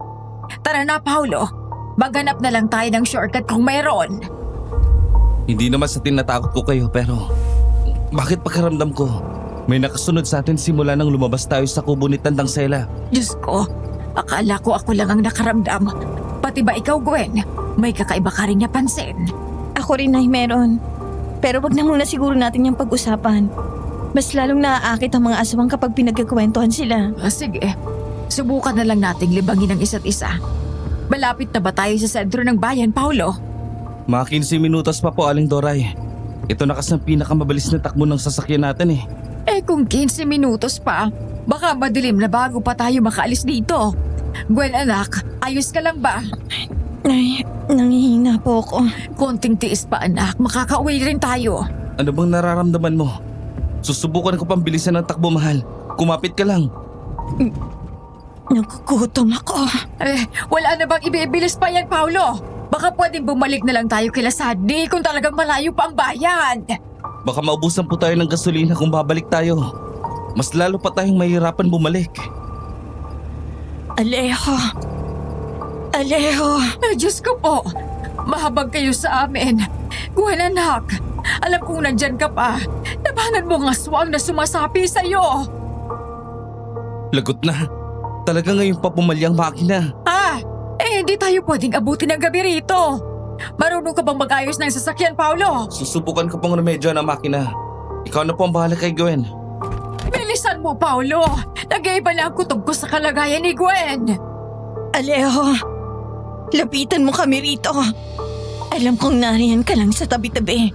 Tara na, Paulo. Maghanap na lang tayo ng shortcut kung mayroon. Hindi naman sa tinatakot ko kayo pero bakit pakiramdam ko? May nakasunod sa atin simula nang lumabas tayo sa kubo ni Tandang Sela. Diyos ko, akala ko ako lang ang nakaramdam. Pati ba ikaw, Gwen? May kakaiba ka rin napansin. Ako rin ay meron. Pero wag na muna siguro natin yung pag-usapan. Mas lalong naaakit ang mga aswang kapag pinagkakwentuhan sila. Sige, subukan na lang nating libangin ang isa't isa. Malapit na ba tayo sa sentro ng bayan, Paulo? Mga 15 minutos pa po, Aling Doray. Ito na kasi ang pinakamabilis na takbo ng sasakyan natin eh. Kung 15 minutos pa, baka madilim na bago pa tayo makaalis dito. Gwen, anak, ayos ka lang ba? Ay, nangihina po ako. Konting tiis pa, anak. Makakauwi rin tayo. Ano bang nararamdaman mo? Susubukan ko pang bilisan ng takbo, mahal. Kumapit ka lang. Nagugutom ako. Wala na bang ibibilis pa yan, Paulo? Baka pwedeng bumalik na lang tayo kila Sandy kung talagang malayo pa ang bayan. Baka maubusan po tayo ng gasolina kung babalik tayo. Mas lalo pa tayong mahirapan bumalik. Alejo. Alejo. Diyos ko po. Mahabag kayo sa amin. Gwen, anak. Alam kong nandyan ka pa. Labanan mo ang aswang na sumasapi sa'yo. Lagot na. Talaga ngayon pa pumalya ang makina. Hindi tayo pwedeng abutin ng gabi rito. Marunong ka bang mag-ayos ng sasakyan, Paulo? Susubukan ko pang remedyo ng makina. Ikaw na po ang bahala kay Gwen. Bilisan mo, Paulo. Nag-iiba na ang kutob ko sa kalagayan ni Gwen. Alejo. Lapitan mo kami rito. Alam kong nariyan ka lang sa tabi-tabi.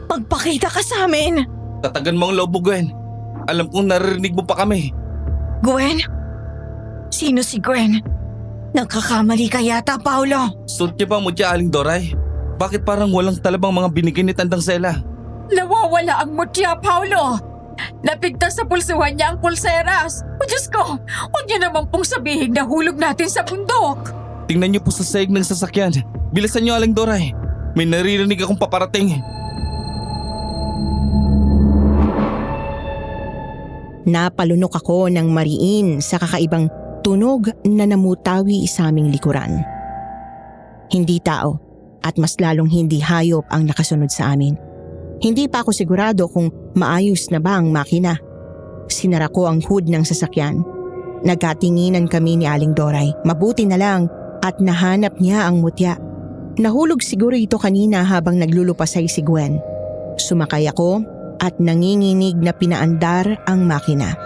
Magpakita ka sa amin. Tatagan mo ang loob mo, Gwen. Alam kong naririnig mo pa kami. Gwen? Sino si Gwen? Nagkakamali ka yata, Paulo. Suot niya ba mo dyan, Aling Doray? Bakit parang walang talabang mga binigay ni Tandang Sela? Nawawala ang mutya, Paulo. Napigtas sa pulsuhan niya ang pulseras. O Diyos ko, huwag niyo naman pong sabihin na hulog natin sa bundok. Tingnan niyo po sa saig ng sasakyan. Bilisan niyo, Aling Doray. May naririnig akong paparating. Napalunok ako ng mariin sa kakaibang tunog na namutawi sa aming likuran. Hindi tao at mas lalong hindi hayop ang nakasunod sa amin. Hindi pa ako sigurado kung maayos na ba ang makina. Sinara ko ang hood ng sasakyan. Nagkatinginan kami ni Aling Doray. Mabuti na lang at nahanap niya ang mutya. Nahulog siguro ito kanina habang naglulupasay si Gwen. Sumakay ako at nanginginig na pinaandar ang makina.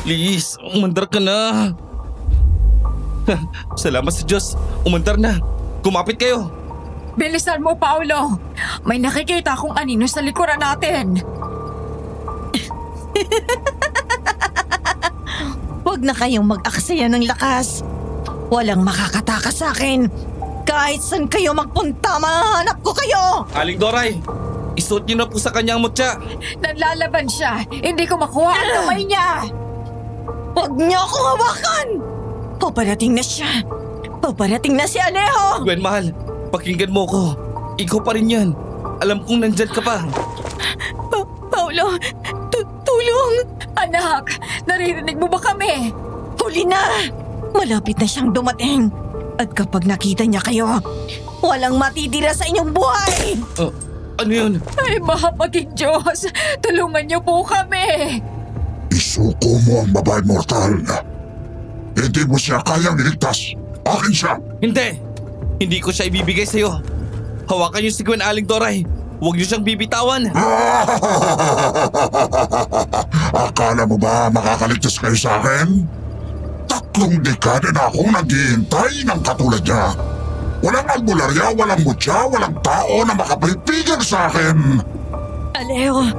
Please, umandar ka na. Salamat sa Diyos. Umandar na. Kumapit kayo. Bilisan mo, Paulo. May nakikita akong anino sa likuran natin. Huwag na kayong mag-aksaya ng lakas. Walang makakatakas sa akin. Kahit saan kayo magpunta, mahanap ko kayo! Aling Doray, isuot niyo na po sa kanya ang mutya. Naglalaban siya. Hindi ko makuha ang kamay niya. Huwag niyo akong hawakan! Paparating na siya. Paparating na si Alejo! Gwen, mahal, pakinggan mo ko. Ikaw pa rin yan. Alam kong nandyan ka pa. Paulo, tulong! Anak, naririnig mo ba kami? Huli na! Malapit na siyang dumating. At kapag nakita niya kayo, walang matitira sa inyong buhay! Ano yun? Ay, mahabaging Diyos. Tulungan niyo po kami. Isuko mo ang babae mortal. Hindi mo siya kayang iligtas. Akin siya. Hindi! Hindi ko siya ibibigay sa'yo. Hawakan niyo si Gwen, Aling Doray. Huwag niyo siyang bibitawan. Akala mo ba makakaligtas kayo sa akin? 3 dekada na akong naghihintay ng katulad niya. Walang albularya, walang mutya, walang tao na makapalipigil sa akin. Alejo,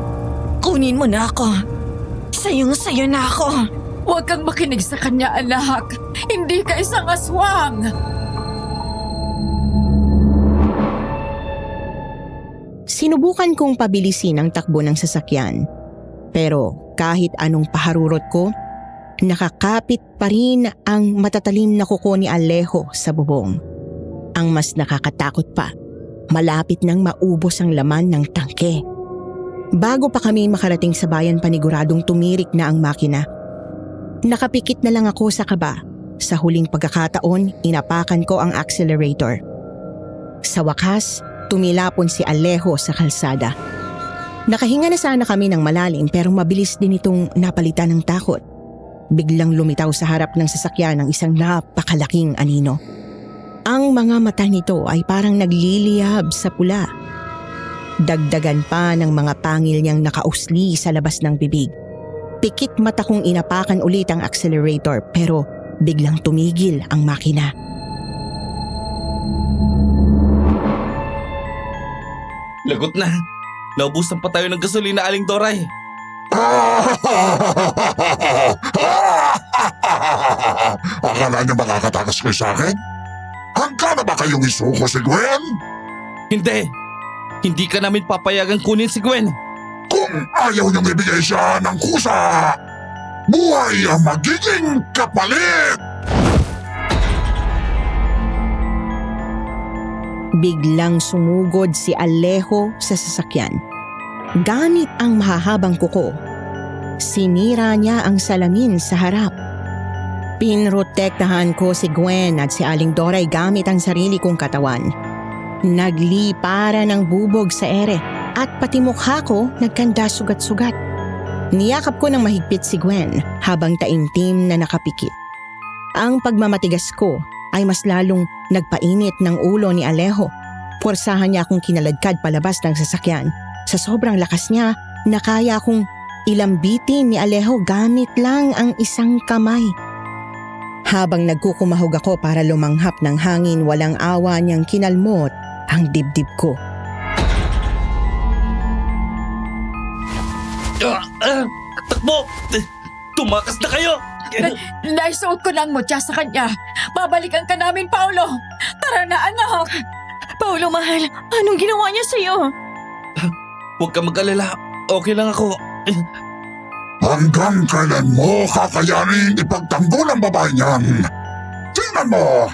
kunin mo na ako. Sayong-sayo na ako. Huwag kang makinig sa kanya, anak. Hindi ka isang aswang. Sinubukan kong pabilisin ang takbo ng sasakyan. Pero kahit anong paharurot ko, nakakapit pa rin ang matatalim na kuko ni Alejo sa bubong. Ang mas nakakatakot pa, malapit nang maubos ang laman ng tangke. Bago pa kami makarating sa bayan, paniguradong tumirik na ang makina. Nakapikit na lang ako sa kaba. Sa huling pagkakataon, inapakan ko ang accelerator. Sa wakas, tumilapon si Alejo sa kalsada. Nakahinga na sana kami ng malalim pero mabilis din itong napalitan ng takot. Biglang lumitaw sa harap ng sasakyan ng isang napakalaking anino. Ang mga mata nito ay parang nagliliyab sa pula. Dagdagan pa ng mga pangil niyang nakausli sa labas ng bibig. Pikit mata kong inapakan ulit ang accelerator pero biglang tumigil ang makina. Lagot na. Naubusan pa tayo ng gasolina, Aling Doray. Akala niyo makakatakas kayo sa akin? Hangga na ba kayong isuko si Gwen? Hindi. Hindi ka namin papayagang kunin si Gwen. Kung ayaw niyong ibigay siya ng kusa, buhay ang magiging kapalit! Biglang sumugod si Alejo sa sasakyan. Gamit ang mahahabang kuko, sinira niya ang salamin sa harap. Pinrotektahan ko si Gwen at si Aling Doray gamit ang sarili kong katawan. Naglipara ng bubog sa ere at pati mukha ko nagkanda sugat-sugat. Niyakap ko ng mahigpit si Gwen habang taimtim na nakapikit. Ang pagmamatigas ko ay mas lalong nagpainit ng ulo ni Alejo. Puwersahan niya akong kinaladkad palabas ng sasakyan. Sa sobrang lakas niya, nakaya akong ilambitin ni Alejo gamit lang ang isang kamay. Habang nagkukumahog ako para lumanghap ng hangin, walang awa niyang kinalmot ang dibdib ko. Takbo! Tumakas na kayo! Naisuot ko ng mutya sa kanya. Babalikan ka namin, Paulo. Tara na, anak. Paulo, mahal, anong ginawa niya sa'yo? Huwag ka mag-alala. Okay lang ako. Hanggang kailan mo kakayanin ipagtanggol ang babae niyan? Tingnan mo!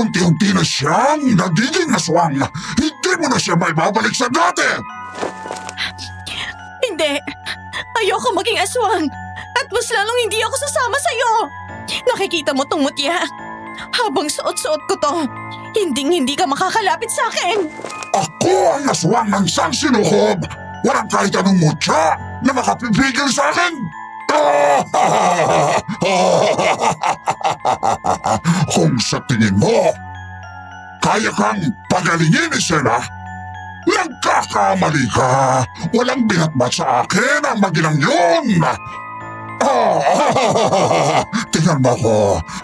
Unti-unti na siyang nagiging aswang. Hindi mo na siya may babalik sa dati! Hindi. Ayoko maging aswang. At mas lalong hindi ako sasama sa'yo. Nakikita mo tong mutya. Habang suot-suot ko to, hindi ka makakalapit sa akin. Ako ang aswang ng sang sinukob! Walang kahit anong mutya na makapipigil sa akin! Kung sa tingin mo, kaya kang pagalingin ni Sena, nagkakamali ka. Walang binatbat sa akin ang maginang yun. Tingnan mo ko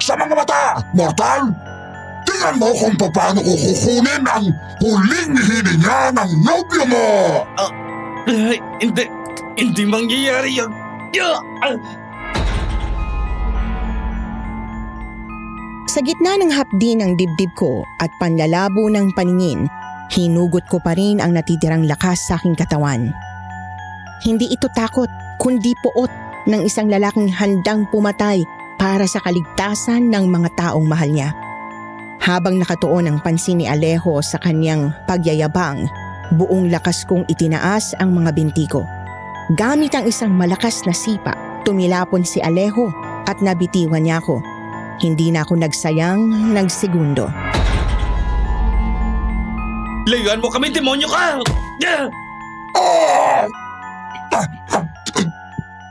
sa mga mata, mortal. Tingnan mo kung paano ko kukunin ang huling hininga ng nobyo mo. Hindi mangyayari yun. Sa gitna ng hapdi ng dibdib ko at panlalabo ng paningin, hinugot ko pa rin ang natitirang lakas sa aking katawan. Hindi ito takot, kundi puot ng isang lalaking handang pumatay para sa kaligtasan ng mga taong mahal niya. Habang nakatuon ang pansin ni Alejo sa kanyang pagyayabang, buong lakas kong itinaas ang mga binti ko. Gamit ang isang malakas na sipa, tumilapon si Alejo at nabitiwan niya ako. Hindi na ako nagsayang ng segundo. Layuan mo kami, demonyo ka!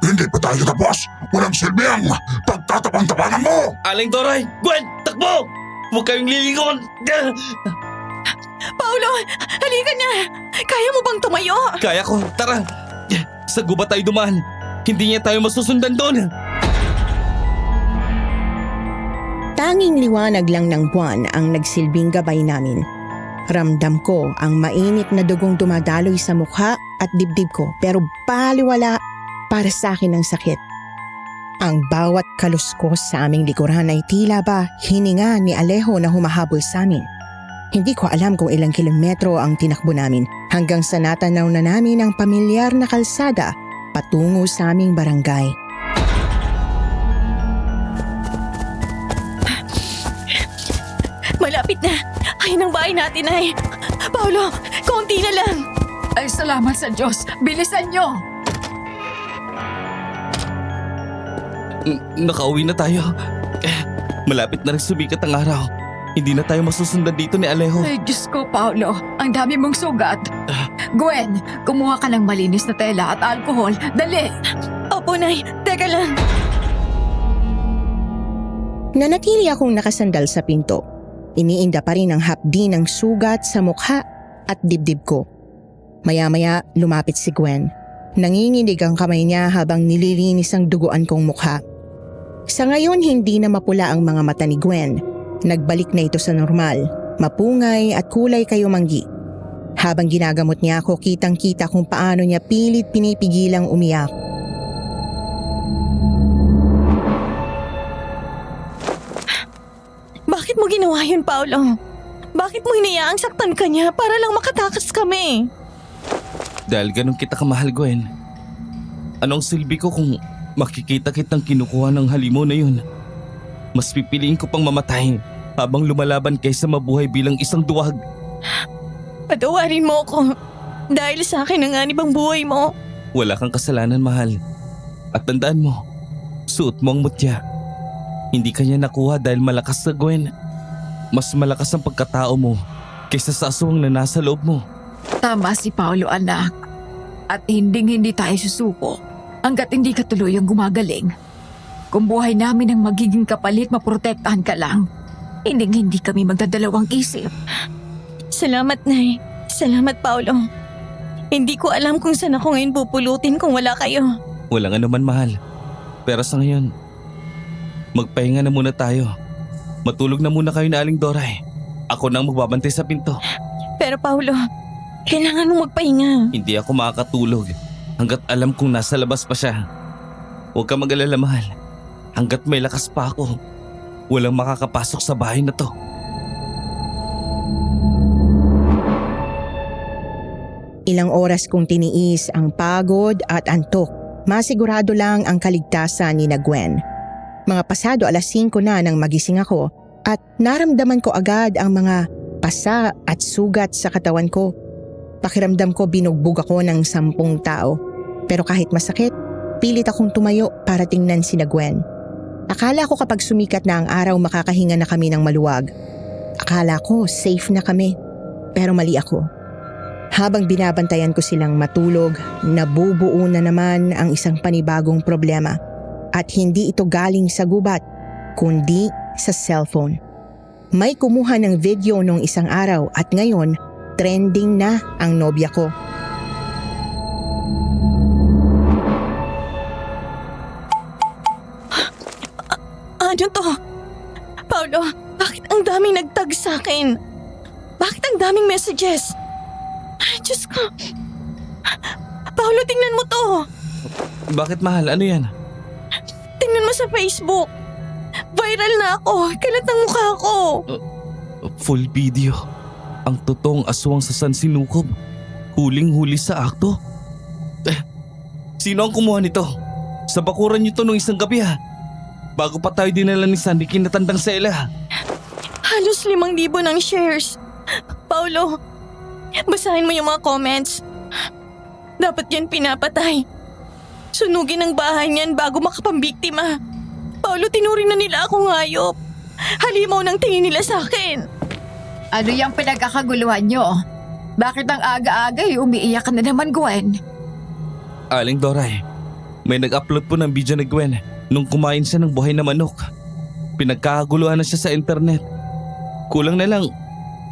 Hindi pa tayo tapos. Walang silbi ang pagtatapang-tapangan mo. Aling Doray! Gwen! Takbo! Huwag kayong lilingon! Paulo, halika na. Kaya mo bang tumayo? Kaya ko, tara! Sa gubat tayo dumaan. Hindi niya tayo masusundan doon. Tanging liwanag lang ng buwan ang nagsilbing gabay namin. Ramdam ko ang mainit na dugong dumadaloy sa mukha at dibdib ko pero baliwala para sa akin ang sakit. Ang bawat kaluskos sa aming likuran ay tila ba hininga ni Alejo na humahabol sa amin. Hindi ko alam kung ilang kilometro ang tinakbo namin hanggang sa natanaw na namin ang pamilyar na kalsada patungo sa aming barangay. Malapit na. Ayun ang bahay natin, Nay. Paolo, konti na lang. Ay, salamat sa Diyos. Bilisan nyo! Nakauwi na tayo. Malapit na rin sumikat ang araw. Hindi na tayo masusundan dito ni Alejo. Ay, Diyos ko, Paolo. Ang dami mong sugat. Gwen, kumuha ka ng malinis na tela at alkohol. Dali! Opo, Nay. Teka lang. Nanatili akong nakasandal sa pinto. Iniinda pa rin ang hapdi ng sugat sa mukha at dibdib ko. Maya-maya lumapit si Gwen. Nanginginig ang kamay niya habang nililinis ang duguan kong mukha. Sa ngayon hindi na mapula ang mga mata ni Gwen. Nagbalik na ito sa normal, mapungay at kulay kayumanggi. Habang ginagamot niya ako, kitang-kita kung paano niya pilit pinipigilang umiyak. Bakit mo ginawa yun, Paolo? Bakit mo hinayaang saktan ka niya para lang makatakas kami? Dahil ganun kita kamahal, Gwen. Anong silbi ko kung makikita kitang kinukuha ng halimaw na yun? Mas pipiliin ko pang mamatay habang lumalaban kaysa mabuhay bilang isang duwag. Patawarin mo ako. Dahil sa akin ang anib ang buhay mo. Wala kang kasalanan, mahal. At tandaan mo, suot mo ang mutya. Hindi kanya nakuha dahil malakas sa Gwen. Mas malakas ang pagkatao mo kaysa sa aswang na nasa loob mo. Tama si Paolo, anak. At hindi tayo susuko hanggat hindi ka tuluyang gumagaling. Kung buhay namin ang magiging kapalit, maprotektahan ka lang. Hindi kami magdadalawang isip. Salamat, Nay. Salamat, Paolo. Hindi ko alam kung saan ako ngayon pupulutin kung wala kayo. Walang anuman, mahal. Pero sa ngayon, magpahinga na muna tayo. Matulog na muna kayo na Aling Doray. Ako na ang magbabantay sa pinto. Pero Paolo, kailangan mong magpahinga. Hindi ako makakatulog hanggat alam kong nasa labas pa siya. Huwag ka mag-alala, mahal. Hanggat may lakas pa ako, walang makakapasok sa bahay na to. Ilang oras kong tiniis ang pagod at antok. Masigurado lang ang kaligtasan ni na Gwen. Mga pasado 5:00 na nang magising ako at naramdaman ko agad ang mga pasa at sugat sa katawan ko. Pakiramdam ko binugbog ako ng 10 tao. Pero kahit masakit, pilit akong tumayo para tingnan si na Gwen. Akala ko kapag sumikat na ang araw makakahinga na kami ng maluwag. Akala ko safe na kami. Pero mali ako. Habang binabantayan ko silang matulog, nabubuo na naman ang isang panibagong problema. At hindi ito galing sa gubat, kundi sa cellphone. May kumuha ng video nung isang araw at ngayon, trending na ang nobya ko. Ano to? Paolo, bakit ang daming nagtag sa akin? Bakit ang daming messages? Ay, Diyos ko. Paolo, tingnan mo to. Bakit, mahal? Ano yan? Tingnan mo sa Facebook. Viral na ako. Kalat ang mukha ko. Full video. Ang totoong aswang sa San Sinukob. Huling-huli sa akto. Sino ang kumuha nito? Sa bakuran niyo to nung isang gabi, ha? Bago pa tayo dinala ni Sandy kinatandang Sela. Halos 5,000 ng shares. Paolo, basahin mo yung mga comments. Dapat yan pinapatay. Sunugin ang bahay niyan bago makapambiktima. Paolo, tinuring na nila akong hayop. Halimaw ng tingin nila sa akin. Ano yung pinagkakaguluhan nyo? Bakit ang aga-aga umiiyak ka na naman, Gwen? Aling Doray, may nag-upload po ng video ni Gwen nung kumain siya ng buhay na manok. Pinagkakaguluhan na siya sa internet. Kulang na lang,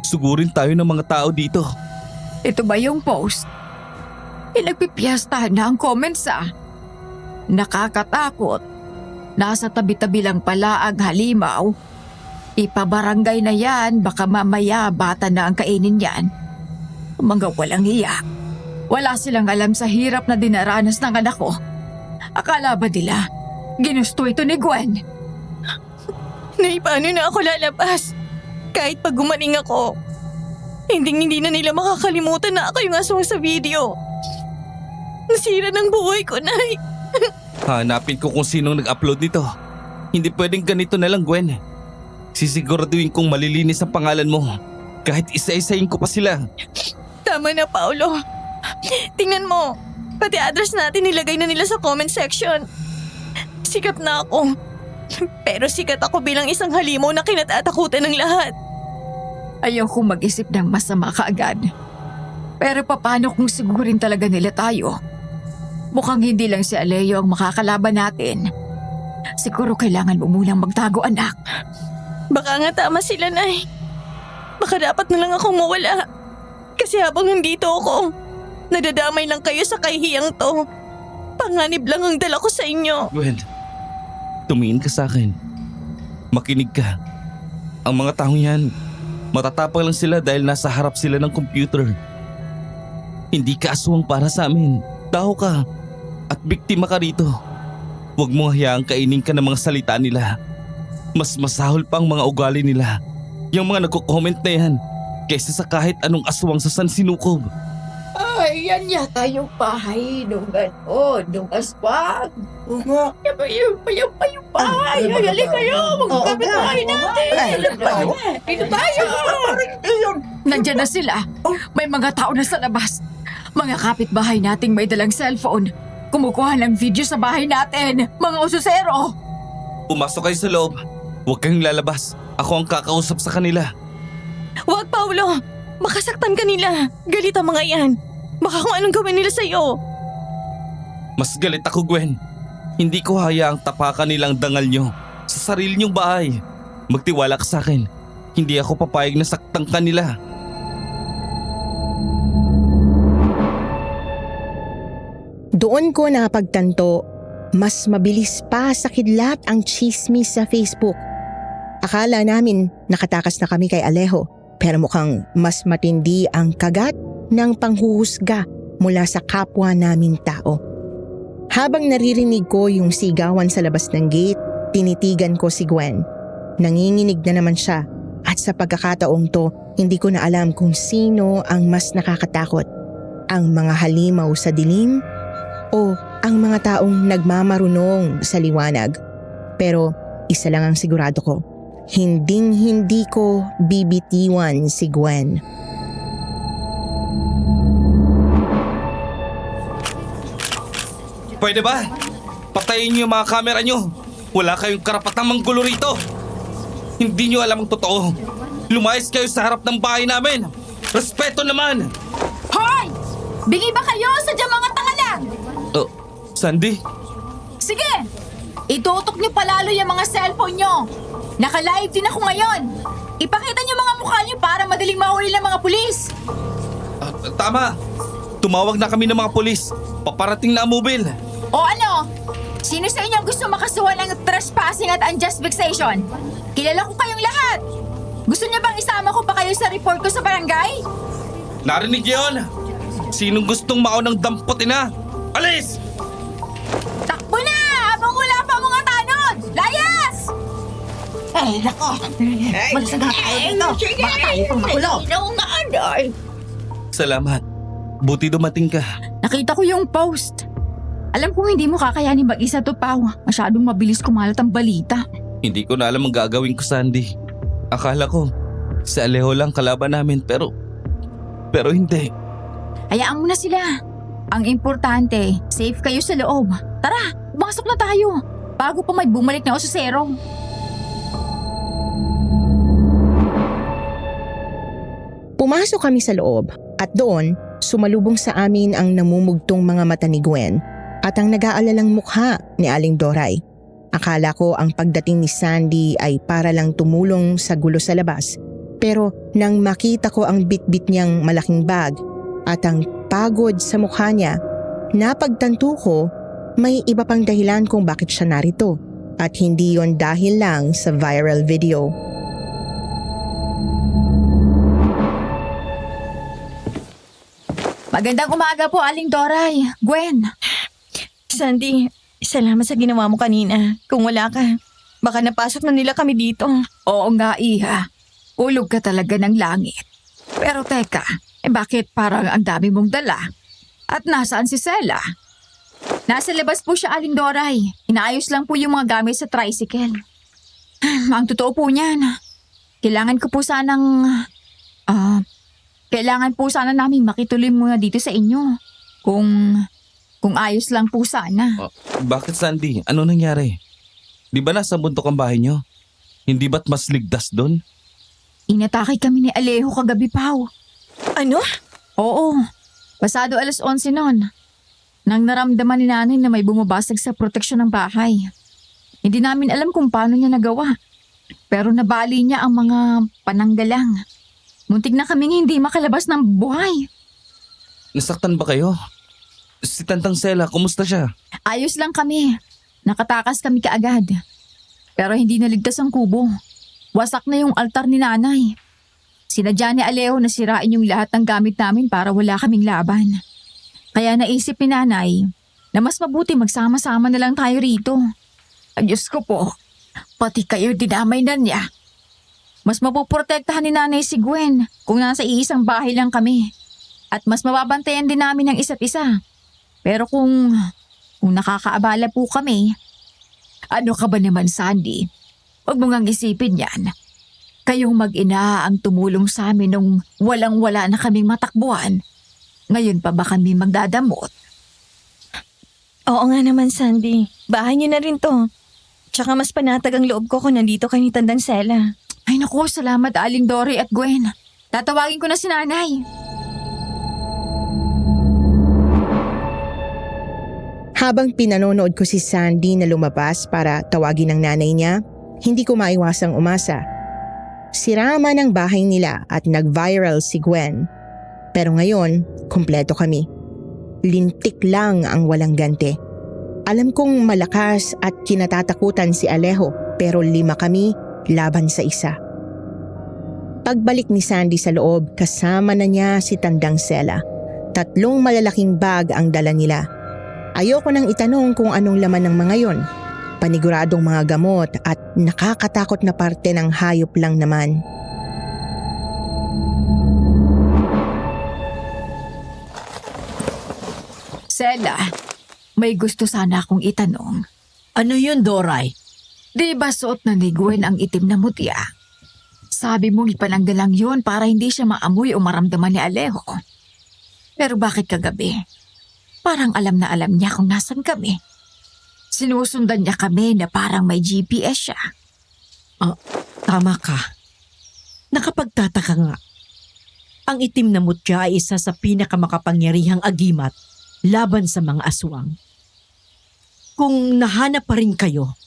sugurin tayo ng mga tao dito. Ito ba yung post? Pinagpipiyastahan na ang comments Nakakatakot. Nasa tabi-tabi lang pala ang halimaw. Ipabarangay na yan, baka mamaya bata na ang kainin yan. Mga walang hiya. Wala silang alam sa hirap na dinaranas ng anak ko. Akala ba nila, ginusto ito ni Gwen? Nay, paano na ako lalabas? Kahit pag gumaling ako, Hindi na nila makakalimutan na ako yung aswang sa video. Nasira ng buhay ko, Nay. Hanapin ko kung sinong nag-upload nito. Hindi pwedeng ganito na lang, Gwen. Sisiguraduhin kong malilinis ang pangalan mo. Kahit isa-isahin ko pa sila. Tama na, Paolo. Tingnan mo. Pati address natin nilagay na nila sa comment section. Sikat na ako. Pero sikat ako bilang isang halimaw na kinatatakutan ng lahat. Ayoko mag-isip ng masama kaagad. Pero paano kung sigurin talaga nila tayo? Mukhang hindi lang si Aleo ang makakalaban natin. Siguro kailangan mo munang magtago, anak. Baka nga tama sila, Nay. Baka dapat na lang akong mawala. Kasi habang nandito ako, nadadamay lang kayo sa kahihiyang to. Panganib lang ang dala ko sa inyo. Gwen, tumingin ka sa akin. Makinig ka. Ang mga taong yan, matatapang lang sila dahil nasa harap sila ng computer. Hindi ka aswang para sa amin. Tao ka at biktima ka rito. Huwag mong hayaang kainin ka ng mga salita nila. Mas masahol pa ang mga ugali nila. Yung mga nagko-comment na yan kaysa sa kahit anong aswang sa San Sinukob. Ay, yan yata yung bahay nung nung aswang. Oo nga. Yung bahay. Halika kayo, magkakabit bahay natin. Dito tayo. Nandiyan na sila. May mga tao na sa labas. Mga kapitbahay nating may dalang cellphone. Kumukuha ng video sa bahay natin. Mga ususero. Pumasok kayo sa loob. Huwag kayong lalabas. Ako ang kakausap sa kanila. Huwag, Paolo. Makasaktan ka nila. Galit ang mga yan. Baka kung anong gawin nila sa'yo. Mas galit ako, Gwen. Hindi ko hayaang tapakan nilang dangal nyo sa sarili nyong bahay. Magtiwala ka sa akin. Hindi ako papayag na saktan ka nila. Doon ko napagtanto, mas mabilis pa sa kidlat ang chismis sa Facebook. Akala namin nakatakas na kami kay Alejo, pero mukhang mas matindi ang kagat ng panghuhusga mula sa kapwa naming tao. Habang naririnig ko yung sigawan sa labas ng gate, tinitigan ko si Gwen. Nanginginig na naman siya at sa pagkakataong to, hindi ko na alam kung sino ang mas nakakatakot. Ang mga halimaw sa dilim o ang mga taong nagmamarunong sa liwanag. Pero isa lang ang sigurado ko, hindi ko bibitiwan si Gwen. Pwede ba? Patayin niyo yung mga kamera niyo. Wala kayong karapatang manggulo rito. Hindi niyo alam ang totoo. Lumayas kayo sa harap ng bahay namin. Respeto naman. Hoy! Bingi ba kayo sa dyan mga tangalan? Oh, Sandy? Sige! Itutok niyo palalo yung mga cellphone niyo. Naka-live din ako ngayon. Ipakita niyo mga mukha niyo para madaling mahuli ng mga pulis. Tama. Tumawag na kami ng mga pulis. Paparating na ang mobile. O ano? Sino sa inyo ang gusto makasuhan ng trespassing at unjust vexation? Kilala ko kayong lahat. Gusto niyo bang isama ko pa kayo sa report ko sa barangay? Narinig yun? Sinong gustong maunang damputin na? Alis! Takbo na! Habang wala pa ang mga tanod! Layas! Ay, nako. Magsaga tayo dito. Baka tayo pang makulong. Salamat. Buti dumating ka. Nakita ko yung post. Alam kong hindi mo kakayanin mag-isa to, Pao. Masyadong mabilis kumalat ang balita. Hindi ko na alam ang gagawin ko, Sandy. Akala ko, si Alejo lang kalaban namin pero hindi. Hayaan mo na sila. Ang importante, safe kayo sa loob. Tara, pumasok na tayo. Bago pa may bumalik na ososero. Pumasok kami sa loob at doon sumalubong sa amin ang namumugtong mga mata ni Gwen at ang nag-aalalang mukha ni Aling Doray. Akala ko ang pagdating ni Sandy ay para lang tumulong sa gulo sa labas. Pero nang makita ko ang bitbit niyang malaking bag at ang pagod sa mukha niya, napagtanto ko may iba pang dahilan kung bakit siya narito at hindi yon dahil lang sa viral video. Magandang umaga po, Aling Doray. Gwen. Sandy, salamat sa ginawa mo kanina. Kung wala ka, baka napasok na nila kami dito. Oo nga, Iha. Ulog ka talaga ng langit. Pero teka, bakit parang ang dami mong dala? At nasaan si Sela? Nasa labas po siya, Aling Doray. Inaayos lang po yung mga gamit sa tricycle. Ang totoo po niyan, kailangan ko po sanang... kailangan po sana namin makituloy muna dito sa inyo. Kung ayos lang po sana. Bakit, Sandy? Ano nangyari? Di ba nasa bundok ang bahay nyo? Hindi ba't mas ligtas doon? Inatake kami ni Alejo kagabi, Pao. Ano? Oo, pasado 11:00 noon. Nang naramdaman ni nanay na may bumabasag sa proteksyon ng bahay. Hindi namin alam kung paano niya nagawa. Pero nabali niya ang mga pananggalang. Muntik na kaming hindi makalabas ng buhay. Nasaktan ba kayo? Si Tantang Sela, kumusta siya? Ayos lang kami. Nakatakas kami kaagad. Pero hindi naligtas ang kubo. Wasak na yung altar ni nanay. Sinadya ni Alejo na sirain yung lahat ng gamit namin para wala kaming laban. Kaya naisip ni nanay na mas mabuti magsama-sama na lang tayo rito. Ay, Diyos ko po, pati kayo dinamay na niya. Mas mapoprotektahan ni nanay si Gwen kung nasa iisang bahay lang kami. At mas mababantayan din namin ang isa't isa. Pero kung nakakaabala po kami, ano ka ba naman, Sandy? Huwag mo ngang isipin yan. Kayong mag-ina ang tumulong sa amin nung walang-wala na kaming matakbuhan. Ngayon pa ba kami magdadamot? Oo nga naman, Sandy. Bahay niyo na rin to. Tsaka mas panatag ang loob ko kung nandito kay ni Tandang Sela. Ay naku, salamat Aling Dory at Gwen. Tatawagin ko na si nanay. Habang pinanonood ko si Sandy na lumabas para tawagin ang nanay niya, hindi ko maiwasang umasa. Sirama ng bahay nila at nag-viral si Gwen. Pero ngayon, kumpleto kami. Lintik lang ang walang ganti. Alam kong malakas at kinatatakutan si Alejo pero 5 kami laban sa isa. Pagbalik ni Sandy sa loob, kasama na niya si Tandang Sela. 3 malalaking bag ang dala nila. Ayoko nang itanong kung anong laman ng mga yon. Paniguradong mga gamot at nakakatakot na parte ng hayop lang naman. Sela, may gusto sana akong itanong. Ano yun, Doray? Di ba suot na ni Gwen ang itim na mutya? Sabi mong ipananggalang yun para hindi siya maamoy o maramdaman ni Alejo. Pero bakit kagabi? Parang alam na alam niya kung nasan kami. Sinusundan niya kami na parang may GPS siya. Tama ka. Nakapagtataka nga. Ang itim na mutya ay isa sa pinakamakapangyarihang agimat laban sa mga aswang. Kung nahanap pa rin kayo,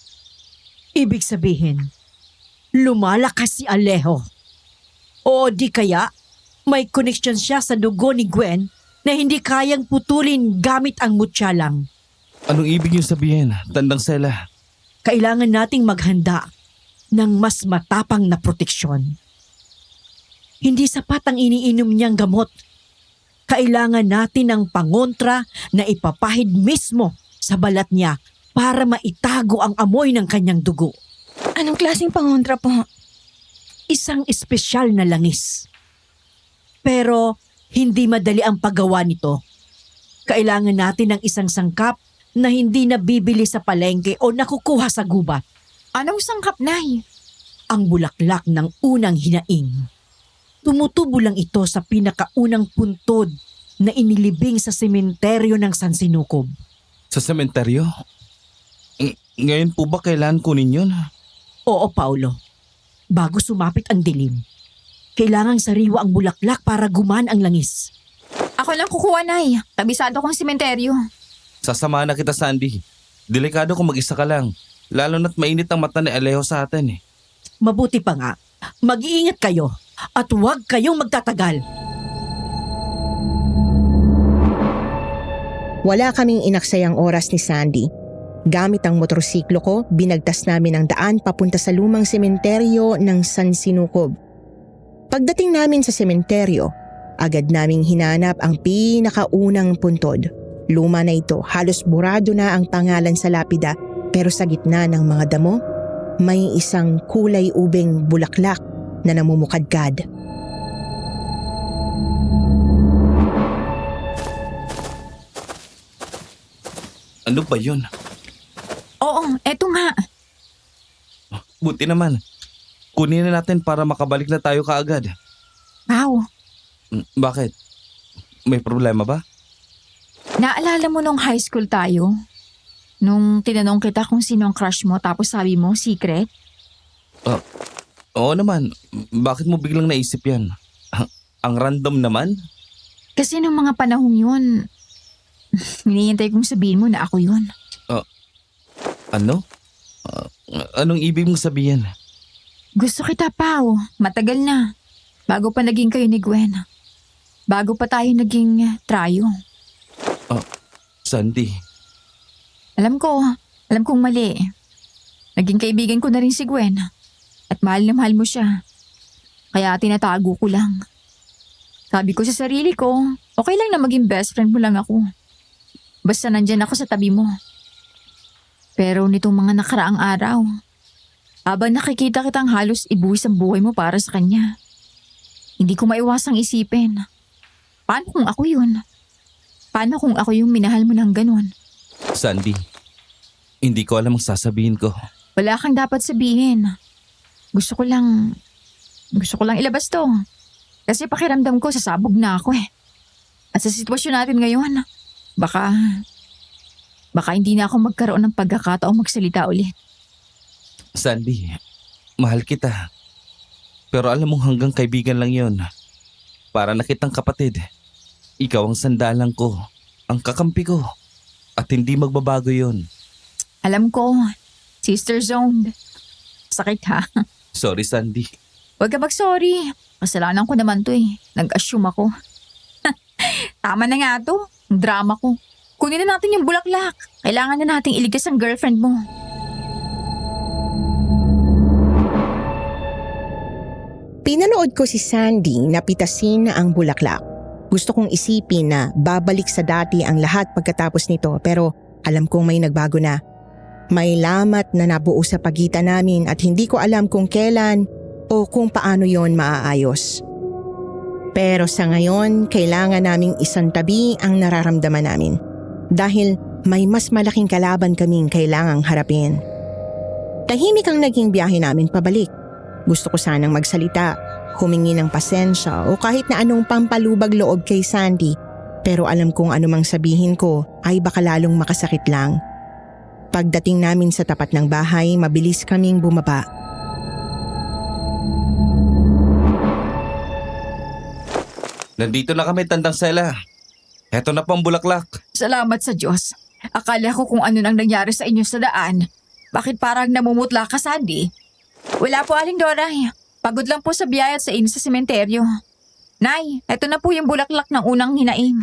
ibig sabihin, lumalakas si Alejo. O di kaya, may connection siya sa dugo ni Gwen na hindi kayang putulin gamit ang mutya lang. Anong ibig niyo sabihin, Tandang Sela? Kailangan nating maghanda ng mas matapang na proteksyon. Hindi sapat ang iniinom niyang gamot. Kailangan natin ng pangontra na ipapahid mismo sa balat niya para maitago ang amoy ng kanyang dugo. Anong klaseng pangontra po? Isang espesyal na langis. Pero hindi madali ang paggawa nito. Kailangan natin ng isang sangkap na hindi nabibili sa palengke o nakukuha sa gubat. Anong sangkap, Nay? Ang bulaklak ng unang hinaing. Tumutubo lang ito sa pinakaunang puntod na inilibing sa sementeryo ng San Sinukob. Sa sementeryo? Ngayon po ba kailangan kunin yun? Oo, Paulo. Bago sumapit ang dilim, kailangang sariwa ang bulaklak para gumaan ang langis. Ako lang kukuha, Nay. Kabisado kong sementeryo. Sasamahan na kita, Sandy. Delikado kung mag-isa ka lang. Lalo na't mainit ang mata ni Alejo sa atin eh. Mabuti pa nga, mag-iingat kayo at huwag kayong magtatagal. Wala kaming inaksayang oras ni Sandy. Gamit ang motorsiklo ko, binagtas namin ang daan papunta sa lumang sementeryo ng San Sinukob. Pagdating namin sa sementeryo, agad naming hinanap ang pinakaunang puntod. Luma na ito, halos burado na ang pangalan sa lapida, pero sa gitna ng mga damo, may isang kulay ubing bulaklak na namumukadkad. Ano ba yun? Oo, eto nga. Buti naman. Kunin na natin para makabalik na tayo kaagad. Wow, Bakit? May problema ba? naalala mo nung high school tayo? Nung tinanong kita kung sino ang crush mo tapos sabi mo, secret? Oo naman. Bakit mo biglang naisip yan? Ang random naman? Kasi nung mga panahong yun, hinihintay kong sabihin mo na ako yun. Ano? Anong ibig mong sabihin? Gusto kita, Pao. Matagal na. Bago pa naging kayo ni Gwen. Bago pa tayo naging trayo. Sandy, Alam kong mali. Naging kaibigan ko na rin si Gwen. At mahal na mahal mo siya. Kaya tinatago ko lang. Sabi ko sa sarili ko, okay lang na maging best friend mo lang ako. Basta nandyan ako sa tabi mo. Pero nitong mga nakaraang araw, habang nakikita kitang halos ibuwis ang buhay mo para sa kanya, hindi ko maiwasang isipin, paano kung ako yun? Paano kung ako yung minahal mo ng ganun? Sandy, hindi ko alam ang sasabihin ko. Wala kang dapat sabihin. Gusto ko lang ilabas to. Kasi pakiramdam ko sasabog na ako eh. At sa sitwasyon natin ngayon, baka hindi na ako magkaroon ng pagkakataong magsalita ulit. Sandy, mahal kita. Pero alam mong hanggang kaibigan lang yon. Para na kitang kapatid. Ikaw ang sandalan ko, ang kakampi ko. At hindi magbabago yon. Alam ko, sister zoned. Sakit ha. Sorry, Sandy. Huwag ka mag-sorry. Kasalanan ko naman to eh. Nag-assume ako. Tama na nga to. Ang drama ko. Kunin na natin yung bulaklak. Kailangan na nating iligtas ang girlfriend mo. Pinanood ko si Sandy na pitasin ang bulaklak. Gusto kong isipin na babalik sa dati ang lahat pagkatapos nito pero alam kong may nagbago na. May lamat na nabuo sa pagitan namin at hindi ko alam kung kailan o kung paano yon maaayos. Pero sa ngayon, kailangan naming isantabi ang nararamdaman namin. Dahil may mas malaking kalaban kaming kailangang harapin. Tahimik ang naging biyahe namin pabalik. Gusto ko sanang magsalita, humingi ng pasensya o kahit na anong pampalubag loob kay Sandy. Pero alam kong anumang sabihin ko ay baka lalong makasakit lang. Pagdating namin sa tapat ng bahay, mabilis kaming bumaba. Nandito na kami, Tandang Sela. Heto na pang bulaklak. Salamat sa Diyos. Akala ko kung ano nang nangyari sa inyo sa daan. Bakit parang namumutla ka, Sandy? Wala po, Aling Doray. Pagod lang po sa biyaya at sa inis sa sementeryo. Nay, eto na po yung bulaklak ng unang hinaing.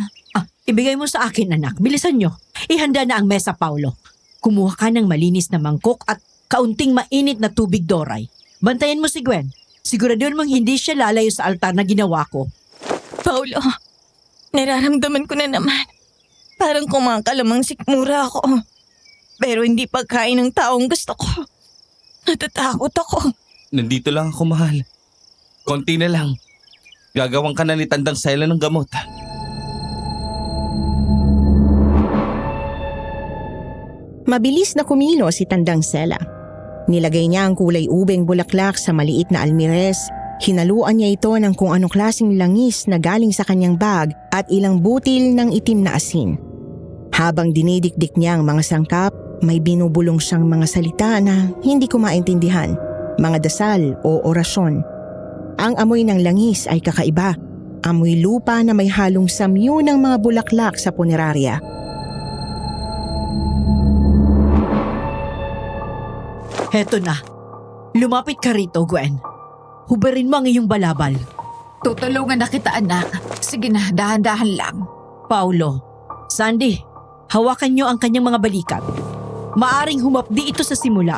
Ibigay mo sa akin, anak. Bilisan nyo. Ihanda na ang mesa, Paulo. Kumuha ka ng malinis na mangkok at kaunting mainit na tubig, Doray. Bantayan mo si Gwen. Siguraduhin mong hindi siya lalayo sa altar na ginawa ko. Paulo, nararamdaman ko na naman. Parang kumakalamang sikmura ako. Pero hindi pagkain ng taong gusto ko. Natatakot ako. Nandito lang ako, mahal. Konti na lang. Gagawang ka na ni Tandang Sela ng gamot. Mabilis na kumilo si Tandang Sela. Nilagay niya ang kulay ubeng bulaklak sa maliit na almires. Hinaluan niya ito ng kung anong klaseng langis na galing sa kanyang bag at ilang butil ng itim na asin. Habang dinidikdik niya ang mga sangkap, may binubulong siyang mga salita na hindi ko maintindihan, mga dasal o orasyon. Ang amoy ng langis ay kakaiba, amoy lupa na may halong samyo ng mga bulaklak sa punerarya. Heto na. Lumapit ka rito, Gwen. Hubarin mo ang iyong balabal. Tutulungan na kita, anak. Sige na, dahan-dahan lang. Paulo, Sandy, hawakan nyo ang kanyang mga balikat. Maaring humapdi ito sa simula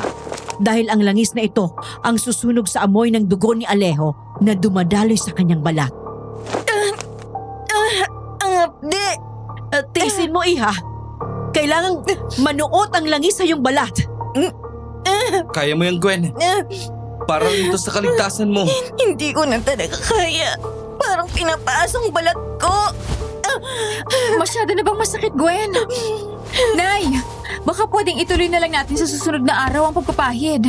dahil ang langis na ito ang susunog sa amoy ng dugo ni Alejo na dumadaloy sa kanyang balat. Ang apdi! Tiisin mo, iha. Kailangang manuot ang langis sa iyong balat. Kaya mo yan, Gwen. Parang ito sa kaligtasan mo. Hindi ko na talaga kaya. Parang pinapaas ang balat ko. Masyado na bang masakit, Gwen? Nay, baka pwedeng ituloy na lang natin sa susunod na araw ang pagpapahid.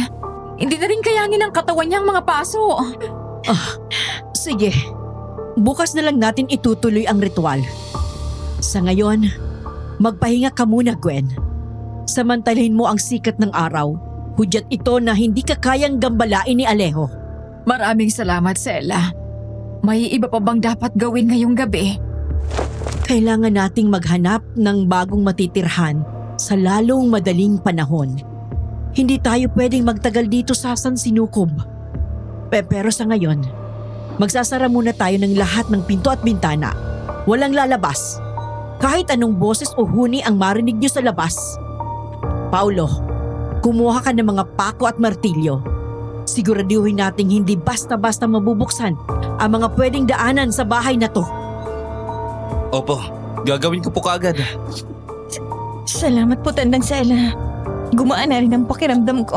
Hindi na rin kayanin ng katawan niya ang mga paso. Sige, bukas na lang natin itutuloy ang ritual. Sa ngayon, magpahinga ka muna, Gwen. Samantalahin mo ang sikat ng araw. Hudyat ito na hindi ka kayang gambalain ni Alejo. Maraming salamat, Sela. May iba pa bang dapat gawin ngayong gabi? Kailangan nating maghanap ng bagong matitirhan sa lalong madaling panahon. Hindi tayo pwedeng magtagal dito sa San Sinukob. Pero sa ngayon, magsasara muna tayo ng lahat ng pinto at bintana. Walang lalabas. Kahit anong boses o huni ang marinig niyo sa labas. Paulo, kumuha ka ng mga pako at martilyo. Siguraduhin nating hindi basta-basta mabubuksan ang mga pwedeng daanan sa bahay na to. Opo, gagawin ko po kaagad. Salamat po, Tandang Sela. Gumaan na rin ang pakiramdam ko.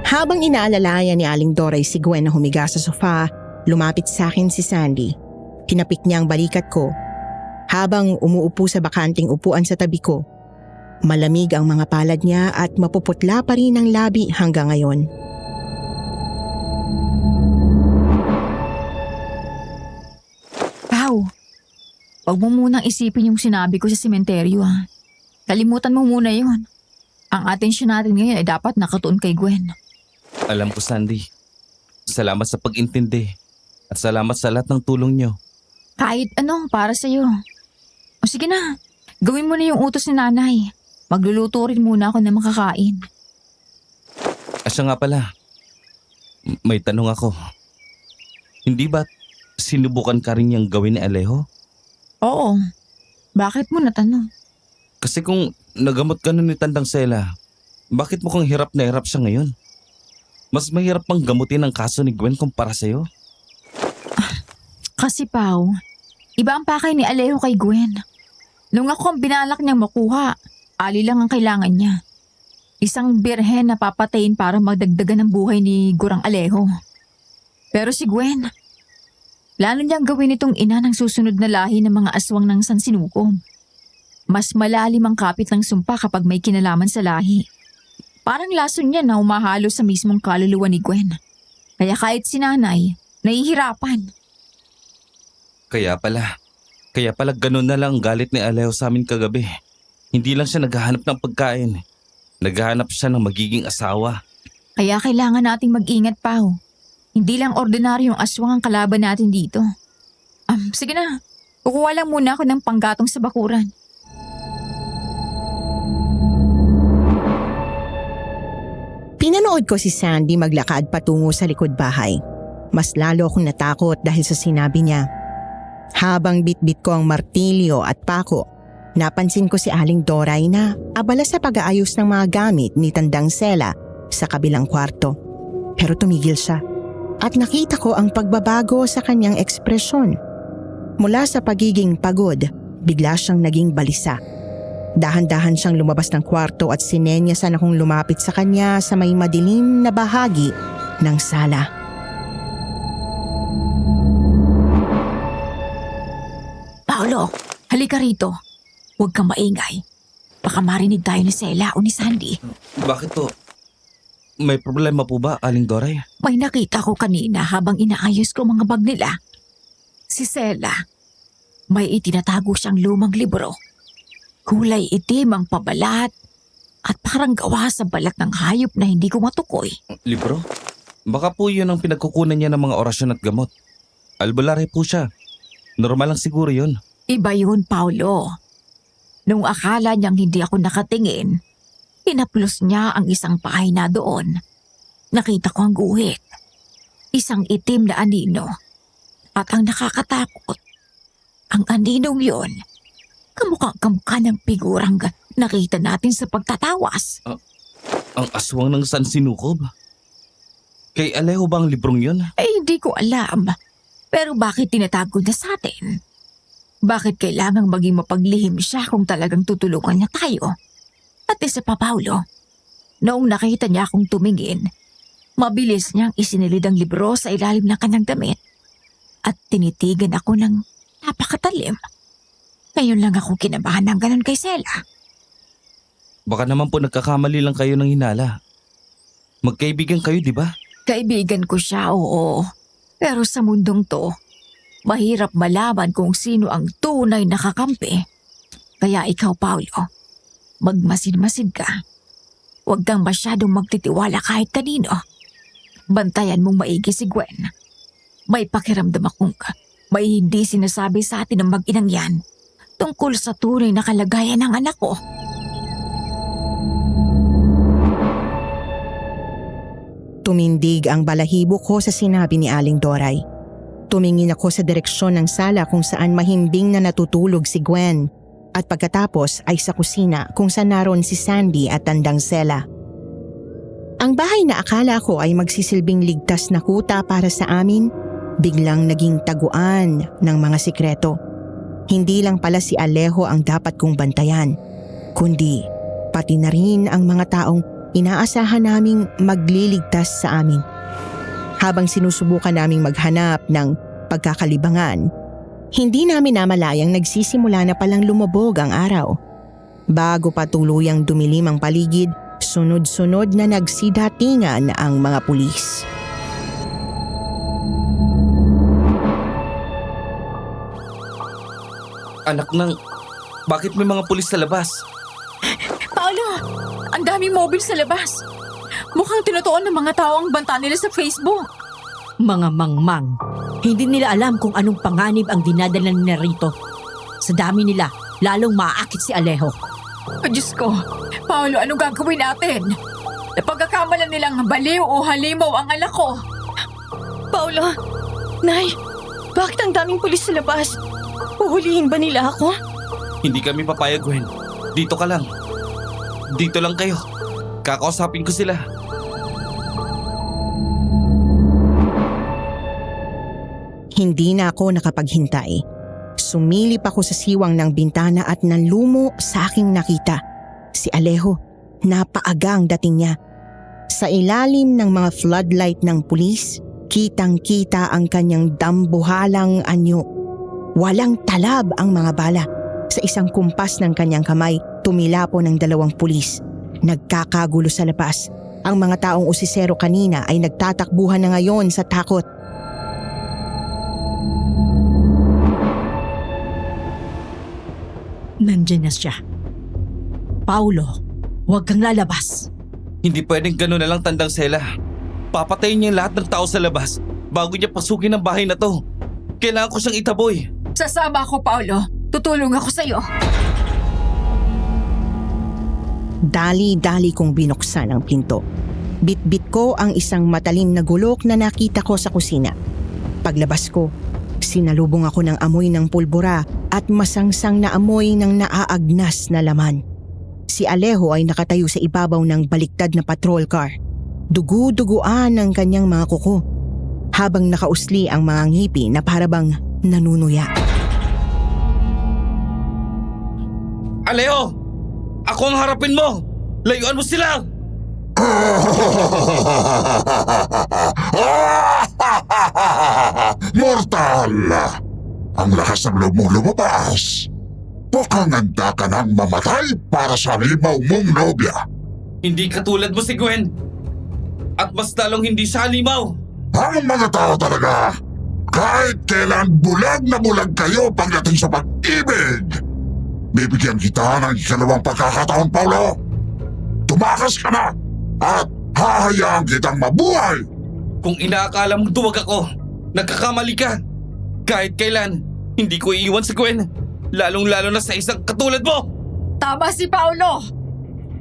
Habang inaalalayan ni Aling Doray si Gwen na humiga sa sofa, lumapit sa akin si Sandy. Tinapik niya ang balikat ko. Habang umuupo sa bakanting upuan sa tabi ko, malamig ang mga palad niya at mapuputla pa rin ang labi hanggang ngayon. Pao, huwag mo munang isipin yung sinabi ko sa sementeryo ha. Kalimutan mo muna yun. Ang atensyon natin ngayon ay dapat nakatuon kay Gwen. Alam ko, Sandy. Salamat sa pag-intindi. At salamat sa lahat ng tulong niyo. Kahit ano, para sa'yo. O sige na, gawin mo na yung utos ni nanay. Magluluto rin muna ako ng makakain. Siya nga pala. May tanong ako. Hindi ba sinubukan ka rin niyang gawin ni Alejo? Oo. Bakit mo natanong? Kasi kung nagamot ka nun ni Tandang Sela, bakit mukhang hirap na hirap siya ngayon? Mas mahirap pang gamutin ang kaso ni Gwen kumpara sa'yo. Kasi Pao, iba ang pakay ni Alejo kay Gwen. Nung ako ang binalak niyang makuha, ali lang ang kailangan niya. Isang birhen na papatayin para magdagdagan ng buhay ni Gurang Alejo. Pero si Gwen, plano niyang gawin itong ina ng susunod na lahi ng mga aswang ng San Sinukob. Mas malalim ang kapit ng sumpa kapag may kinalaman sa lahi. Parang lason niya na umahalo sa mismong kaluluwa ni Gwen. Kaya kahit si nanay, nahihirapan. Kaya pala ganun na lang ang galit ni Alejo sa amin kagabi. Hindi lang siya naghahanap ng pagkain. Naghahanap siya ng magiging asawa. Kaya kailangan nating mag-ingat, Pao. Hindi lang ordinaryong aswang ang kalaban natin dito. Sige na. Kukuha lang muna ako ng panggatong sa bakuran. Pinanood ko si Sandy maglakad patungo sa likod bahay. Mas lalo akong natakot dahil sa sinabi niya. Habang bitbit ko ang martilyo at pako, napansin ko si Aling Doray na abala sa pag-aayos ng mga gamit ni Tandang Sela sa kabilang kwarto. Pero tumigil siya at nakita ko ang pagbabago sa kanyang ekspresyon. Mula sa pagiging pagod, bigla siyang naging balisa. Dahan-dahan siyang lumabas ng kwarto at sinenyasan akong lumapit sa kanya sa may madilim na bahagi ng sala. Paolo, halika rito. Huwag kang maingay. Baka marinig tayo ni Sela o ni Sandy. Bakit to? May problema po ba, Aling Doray? May nakita ko kanina habang inaayos ko mga bag nila. Si Sela, may itinatago siyang lumang libro. Kulay itim ang pabalat at parang gawa sa balat ng hayop na hindi ko matukoy. Libro? Baka po yun ang pinagkukunan niya ng mga orasyon at gamot. Albularyo po siya. Normal lang siguro yun. Iba yun, Paolo. Nung akala niyang hindi ako nakatingin, hinaplos niya ang isang pahina doon. Nakita ko ang guhit. Isang itim na anino. At ang nakakatakot, ang aninong yon, kamukha ng figurang nakita natin sa pagtatawas. Ang aswang ng San Sinukob? Kay Alejo ba ang librong yun? Hindi ko alam. Pero bakit tinatago na sa atin? Bakit kailangang maging mapaglihim siya kung talagang tutulungan niya tayo? At isa pa, Paolo, noong nakita niya akong tumingin, mabilis niyang isinilid ang libro sa ilalim ng kanyang damit at tinitigan ako ng napakatalim. Ngayon lang ako kinabahan ng ganun kay Sela. Baka naman po nagkakamali lang kayo ng hinala. Magkaibigan kayo, di ba? Kaibigan ko siya, oo. Pero sa mundong to, mahirap malaman kung sino ang tunay na kakampi. Kaya ikaw, Paulo, magmasid-masid ka. Huwag kang masyadong magtitiwala kahit kanino. Bantayan mong maigi si Gwen. May pakiramdam akong may hindi sinasabi sa atin ng mag-inang yan tungkol sa tunay na kalagayan ng anak ko. Tumindig ang balahibo ko sa sinabi ni Aling Doray. Tumingin ako sa direksyon ng sala kung saan mahimbing na natutulog si Gwen at pagkatapos ay sa kusina kung saan naroon si Sandy at Tandang Sela. Ang bahay na akala ko ay magsisilbing ligtas na kuta para sa amin, biglang naging taguan ng mga sikreto. Hindi lang pala si Alejo ang dapat kong bantayan, kundi pati na rin ang mga taong inaasahan naming magliligtas sa amin. Habang sinusubukan naming maghanap ng pagkakalibangan, hindi namin namalayang nagsisimula na palang lumubog ang araw. Bago pa tuluyang dumilim ang paligid, sunod-sunod na nagsidatingan ang mga pulis. Anak ng... Bakit may mga pulis sa labas? Paolo, ang daming mobile sa labas. Mukhang tinutuon ng mga tao ang banta nila sa Facebook. Mga mangmang, hindi nila alam kung anong panganib ang dinadala nila rito. Sa dami nila, lalong maaakit si Alejo. Oh, Diyos ko, Paolo, anong gagawin natin? Napagkakamalan nilang baliw o halimaw ang anak ko. Paulo, Nay, bakit ang daming pulis sa labas? Uhulihin ba nila ako? Hindi kami papayag, Gwen. Dito ka lang. Dito lang kayo. Kakausapin ko sila. Hindi na ako nakapaghintay. Sumilip ako sa siwang ng bintana at nalumo sa aking nakita. Si Alejo, napaagang dating niya. Sa ilalim ng mga floodlight ng pulis, kitang-kita ang kanyang dambuhalang anyo. Walang talab ang mga bala. Sa isang kumpas ng kanyang kamay, tumilapo ng 2 pulis. Nagkakagulo sa labas. Ang mga taong usisero kanina ay nagtatakbuhan na ngayon sa takot. Nandiyan na siya. Paulo, huwag kang lalabas. Hindi pwedeng gano'n na lang, Tandang Sela. Papatayin niya lahat ng tao sa labas bago niya pasukin ang bahay na to. Kailangan ko siyang itaboy. Sasama ako, Paolo. Tutulong ako sa'yo. Dali-dali kong binuksan ang pinto. Bit-bit ko ang isang matalim na gulok na nakita ko sa kusina. Paglabas ko, sinalubong ako ng amoy ng pulbura at masangsang na amoy ng naaagnas na laman. Si Alejo ay nakatayo sa ibabaw ng baliktad na patrol car. Dugu-duguan ang kanyang mga kuko, habang nakausli ang mga ngipi na parabang nanunuya. Aleo! Ako ang harapin mo! Layuan mo sila! Mortal! Ang lakas ng loob mong lumabas. Mukhang handa ka nang mamatay para sa limaw mong nobya. Hindi katulad mo si Gwen. At mas lalong hindi siya halimaw. Ang mga tao talaga, kahit kailan bulag na bulag kayo pagdating sa pag-ibig. Bibigyan kita ng ikalawang pagkakataon, Paulo. Tumakas ka na at hahayaan kitang mabuhay. Kung inaakala mong duwag ako, nagkakamali ka. Kahit kailan, hindi ko iiwan si Gwen. Lalong-lalo na sa isang katulad mo. Tama si Paolo.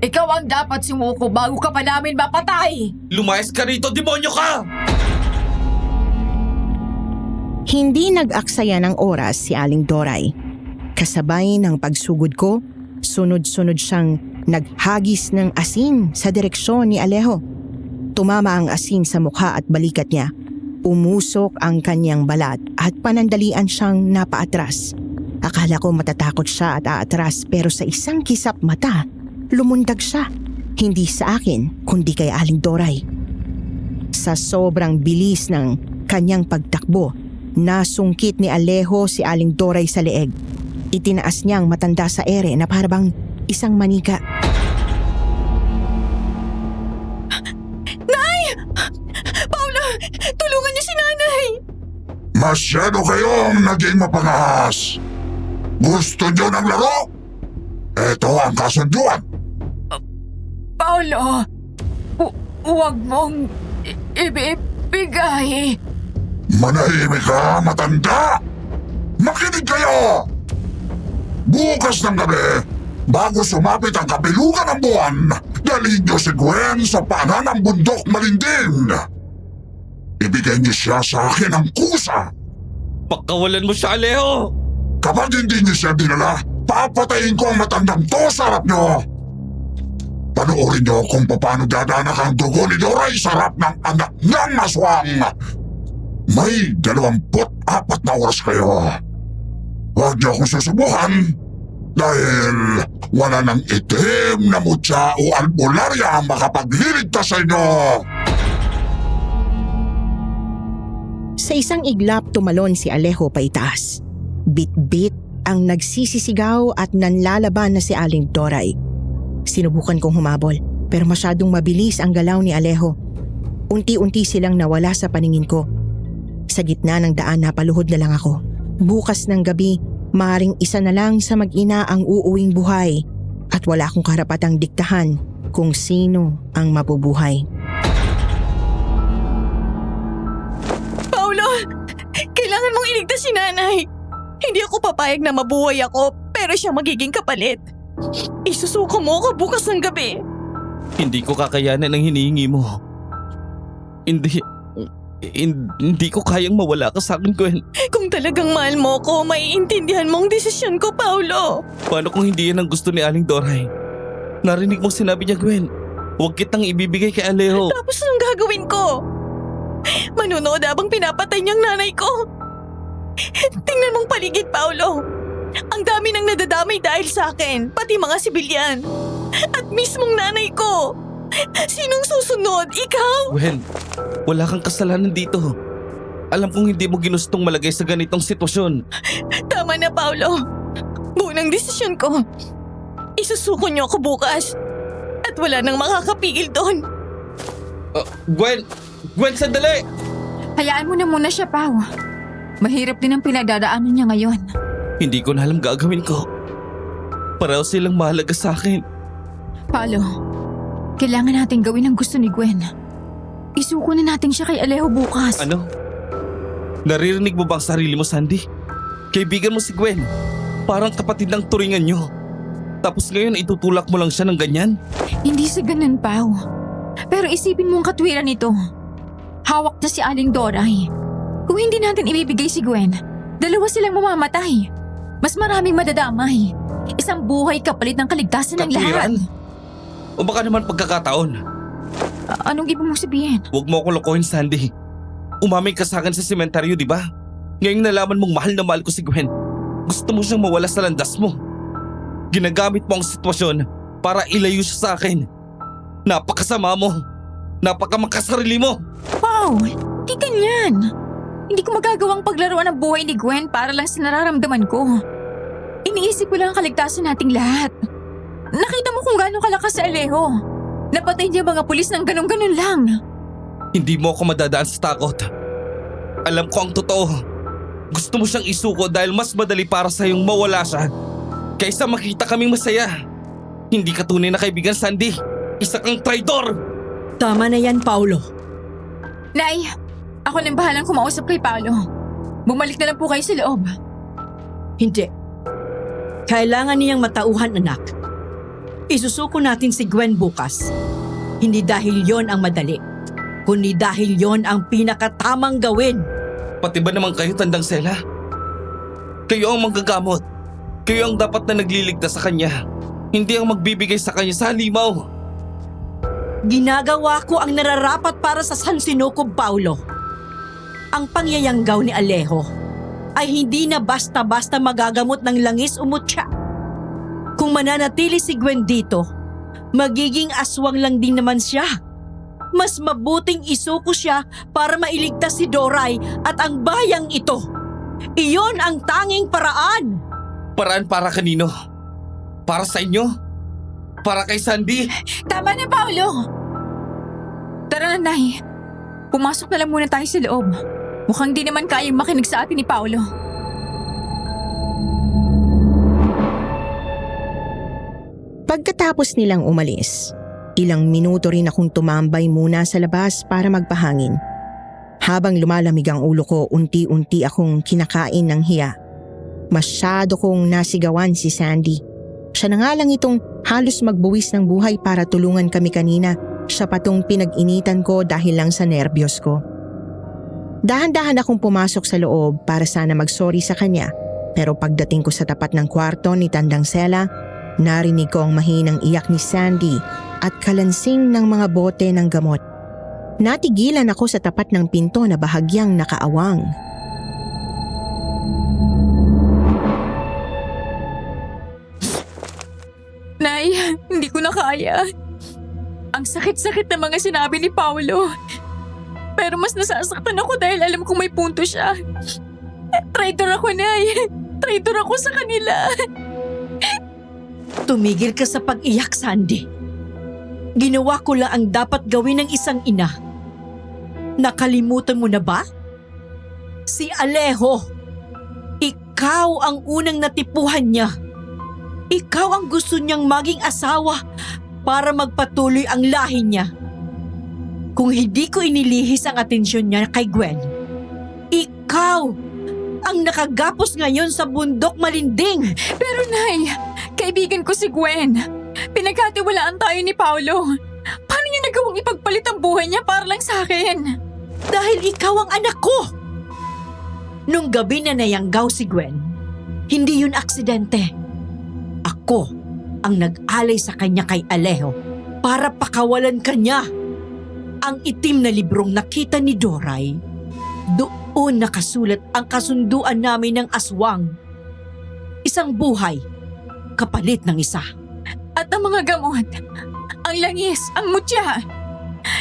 Ikaw ang dapat sumuko bago ka pa namin mapatay. Lumayas ka rito, demonyo ka! Hindi nag-aksaya ng oras si Aling Doray. Kasabay ng pagsugod ko, sunod-sunod siyang naghagis ng asin sa direksyon ni Alejo. Tumama ang asin sa mukha at balikat niya. Umusok ang kanyang balat at panandalian siyang napaatras. Akala ko matatakot siya at aatras pero sa isang kisap mata, lumundag siya. Hindi sa akin kundi kay Aling Doray. Sa sobrang bilis ng kanyang pagtakbo, nasungkit ni Alejo si Aling Doray sa leeg. Itinaas niya ang matanda sa ere na parabang isang manika. Paolo, tulungan niyo si nanay! Masyado kayong naging mapangahas. Gusto nyo ng laro? Ito ang kasunduan. Paolo, huwag mong ibibigay. Manahimik ka, matanda! Makinig kayo! Bukas ng gabi, bago sumapit ang kabilugan ng buwan, dalhin niyo si Gwen sa paanan ng bundok malinding. Ibigay niyo siya sa akin ng kusa. Pagkawalan mo siya, Alejo! Kapag hindi niyo siya dinala, papatayin ko ang matandang to sa harap niyo. Panoorin niyo kung paano dadanak ang dugo ni Doray sa harap ng anak niyang maswang. May 24 na oras kayo. Huwag niyo akong susubukan dahil wala nang itim na mutya o albularya ang makapagliligtas sa inyo. Sa isang iglap tumalon si Alejo paitaas. Bit-bit ang nagsisisigaw at nanlalaban na si Aling Doray. Sinubukan kong humabol pero masyadong mabilis ang galaw ni Alejo. Unti-unti silang nawala sa paningin ko. Sa gitna ng daan napaluhod na lang ako. Bukas ng gabi, maaaring isa na lang sa mag-ina ang uuwing buhay at wala akong karapatang diktahan kung sino ang mabubuhay. Paolo, kailangan mong iligtas si nanay. Hindi ako papayag na mabuhay ako, pero siya magiging kapalit. Isusuko mo ako bukas ng gabi. Hindi ko kakayanan ang hinihingi mo. Hindi ko kayang mawala ka sa akin, Gwen. Kung talagang mahal mo ko, maiintindihan mo ang desisyon ko, Paolo. Paano kung hindi yan ang gusto ni Aling Doray? Narinig mo sinabi niya, Gwen. Huwag kitang ibibigay kay Alejo. Tapos anong gagawin ko? Manunood habang pinapatay niyang nanay ko. Tingnan mong paligid, Paolo. Ang dami nang nadadamay dahil sa akin, pati mga sibilyan. At mismong nanay ko. Sinong susunod? Ikaw? Gwen, wala kang kasalanan dito. Alam kong hindi mo ginustong malagay sa ganitong sitwasyon. Tama na, Paolo. Buo ng desisyon ko. Isusuko niyo ako bukas. At wala nang makakapigil doon. Gwen, sandali! Hayaan mo na muna siya, Pao. Mahirap din ang pinagdadaanan niya ngayon. Hindi ko na alam gagawin ko. Pareho silang mahalaga sa akin. Paolo, kailangan natin gawin ang gusto ni Gwen. Isuko na natin siya kay Alejo bukas. Ano? Naririnig mo ba ang sarili mo, Sandy? Kaibigan mo si Gwen. Parang kapatid ng turingan nyo. Tapos ngayon itutulak mo lang siya ng ganyan? Hindi sa ganun, Pao. Pero isipin mo ang katwiran nito. Hawak na si Aling Doray. Kung hindi natin ibibigay si Gwen, dalawa silang mamamatay. Mas maraming madadamay. Isang buhay kapalit ng kaligtasan ng lahat. Katwiran? O baka naman pagkakataon? Anong ibig mong sabihin? Huwag mo ako lokohin, Sandy. Umamay ka sa akin sa sementeryo, di ba? Ngayong nalaman mong mahal na mahal ko si Gwen, gusto mo siyang mawala sa landas mo. Ginagamit mo ang sitwasyon para ilayo siya sa akin. Napakasama mo. Napakamakasarili mo. Wow! Hindi ganyan. Hindi ko magagawang paglaruan ang buhay ni Gwen para lang sa nararamdaman ko. Iniisip ko lang ang kaligtasan nating lahat. Nakita mo kung gaano kalakas si Alejo. Napatay niya mga pulis ng ganun-ganun lang. Hindi mo ako madadaan sa takot. Alam ko ang totoo. Gusto mo siyang isuko dahil mas madali para sa'yong mawala siya kaysa makita kaming masaya. Hindi ka tunay na kaibigan, Sandy. Isa kang traidor! Tama na yan, Paolo. Nay, ako nang bahalang kumausap kay Paolo. Bumalik na lang po kayo sa loob. Hindi. Kailangan niyang matauhan, anak. Isusuko natin si Gwen bukas. Hindi dahil yon ang madali, kundi dahil yon ang pinakatamang gawin. Pati ba naman kayo, Tandang Sela? Kayo ang manggagamot. Kayo ang dapat na nagliligtas sa kanya. Hindi ang magbibigay sa kanya sa halimaw. Ginagawa ko ang nararapat para sa San Sinukob, Paulo. Ang pangyayanggaw ni Alejo ay hindi na basta-basta magagamot ng langis o mutya. Kung mananatili si Gwen dito, magiging aswang lang din naman siya. Mas mabuting isuko siya para mailigtas si Doray at ang bayang ito. Iyon ang tanging paraan. Paraan para kanino? Para sa inyo? Para kay Sandy? Tama na, Paolo! Tara na, Nay. Pumasok na lang muna tayo sa loob. Mukhang di naman kayang makinig sa atin ni Paolo. Pagkatapos nilang umalis, ilang minuto rin akong tumambay muna sa labas para magpahangin. Habang lumalamig ang ulo ko, unti-unti akong kinakain ng hiya. Masyado kong nasigawan si Sandy. Siya na nga lang itong halos magbuwis ng buhay para tulungan kami kanina. Siya pa tong pinag-initan ko dahil lang sa nervyos ko. Dahan-dahan akong pumasok sa loob para sana mag-sorry sa kanya. Pero pagdating ko sa tapat ng kwarto ni Tandang Sela, narinig ko ang mahinang iyak ni Sandy at kalansing ng mga bote ng gamot. Natigilan ako sa tapat ng pinto na bahagyang nakaawang. Nay, hindi ko na kaya. Ang sakit-sakit na mga sinabi ni Paolo. Pero mas nasasaktan ako dahil alam kong may punto siya. Traitor ako, Nay. Traitor ako sa kanila. Tumigil ka sa pag-iyak, Sandy. Ginawa ko lang ang dapat gawin ng isang ina. Nakalimutan mo na ba? Si Alejo. Ikaw ang unang natipuhan niya. Ikaw ang gusto niyang maging asawa para magpatuloy ang lahi niya. Kung hindi ko inilihis ang atensyon niya kay Gwen, ikaw ang nakagapos ngayon sa bundok malinding. Pero Nay, kaibigan ko si Gwen. Pinagkatiwalaan tayo ni Paolo. Paano niya nagawang ipagpalit ang buhay niya para lang sa akin? Dahil ikaw ang anak ko. Nung gabi na nayanggaw si Gwen, hindi yun aksidente. Ako ang nag-alay sa kanya kay Alejo para pakawalan kanya. Ang itim na librong nakita ni Doray, doon nakasulat ang kasunduan namin ng aswang. Isang buhay, kapalit ng isa. At ang mga gamot, ang langis, ang mutya.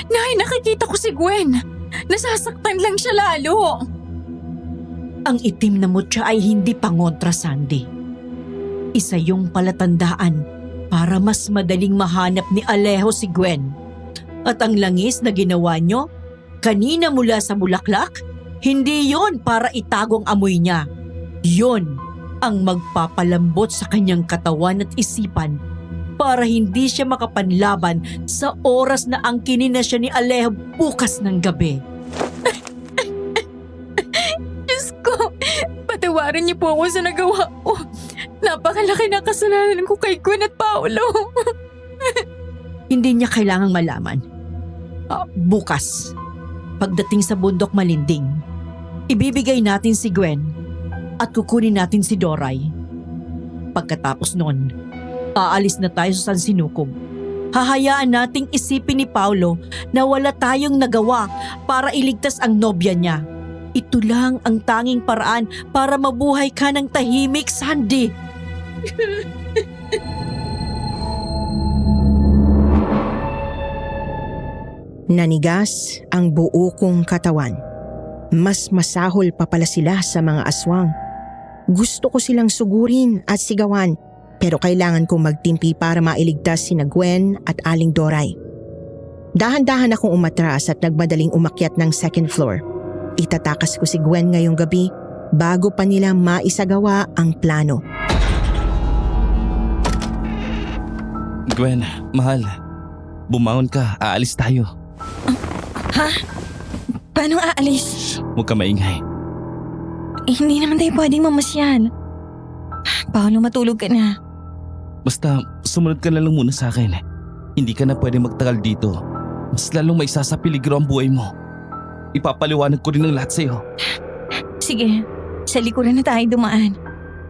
Nay, nakikita ko si Gwen. Nasasaktan lang siya lalo. Ang itim na mutya ay hindi pangontra, Sandy. Isa yung palatandaan para mas madaling mahanap ni Alejo si Gwen. At ang langis na ginawa nyo, kanina mula sa bulaklak, hindi yon para itagong amoy niya. Yon ang magpapalambot sa kanyang katawan at isipan para hindi siya makapanlaban sa oras na angkinin na siya ni Alejo bukas ng gabi. Diyos ko, patawarin niyo po ako sa nagawa ko. Napakalaki na kasalanan ko kay Gwen at Paolo. Hindi niya kailangang malaman. Bukas, pagdating sa bundok malinding, ibibigay natin si Gwen at kukunin natin si Doray. Pagkatapos nun, aalis na tayo sa San Sinukob. Hahayaan nating isipin ni Paolo na wala tayong nagawa para iligtas ang nobya niya. Ito lang ang tanging paraan para mabuhay ka ng tahimik, Sandy. Nanigas ang buo kong katawan. Mas masahol pa pala sila sa mga aswang. Gusto ko silang sugurin at sigawan, pero kailangan kong magtimpi para mailigtas sina Gwen at Aling Doray. Dahan-dahan akong umatras at nagmadaling umakyat ng second floor. Itatakas ko si Gwen ngayong gabi bago pa nila maisagawa ang plano. Gwen, mahal. Bumangon ka, aalis tayo. Ha? Paano aalis? Huwag ka maingay. Hindi naman tayo pwedeng mamasyal. Paolo, matulog ka na. Basta sumunod ka na lang muna sa akin. Hindi ka na pwede magtagal dito. Mas lalong maisasapiligro ang buhay mo. Ipapaliwanag ko rin ang lahat sa'yo. Sige, sa likuran na tayo dumaan.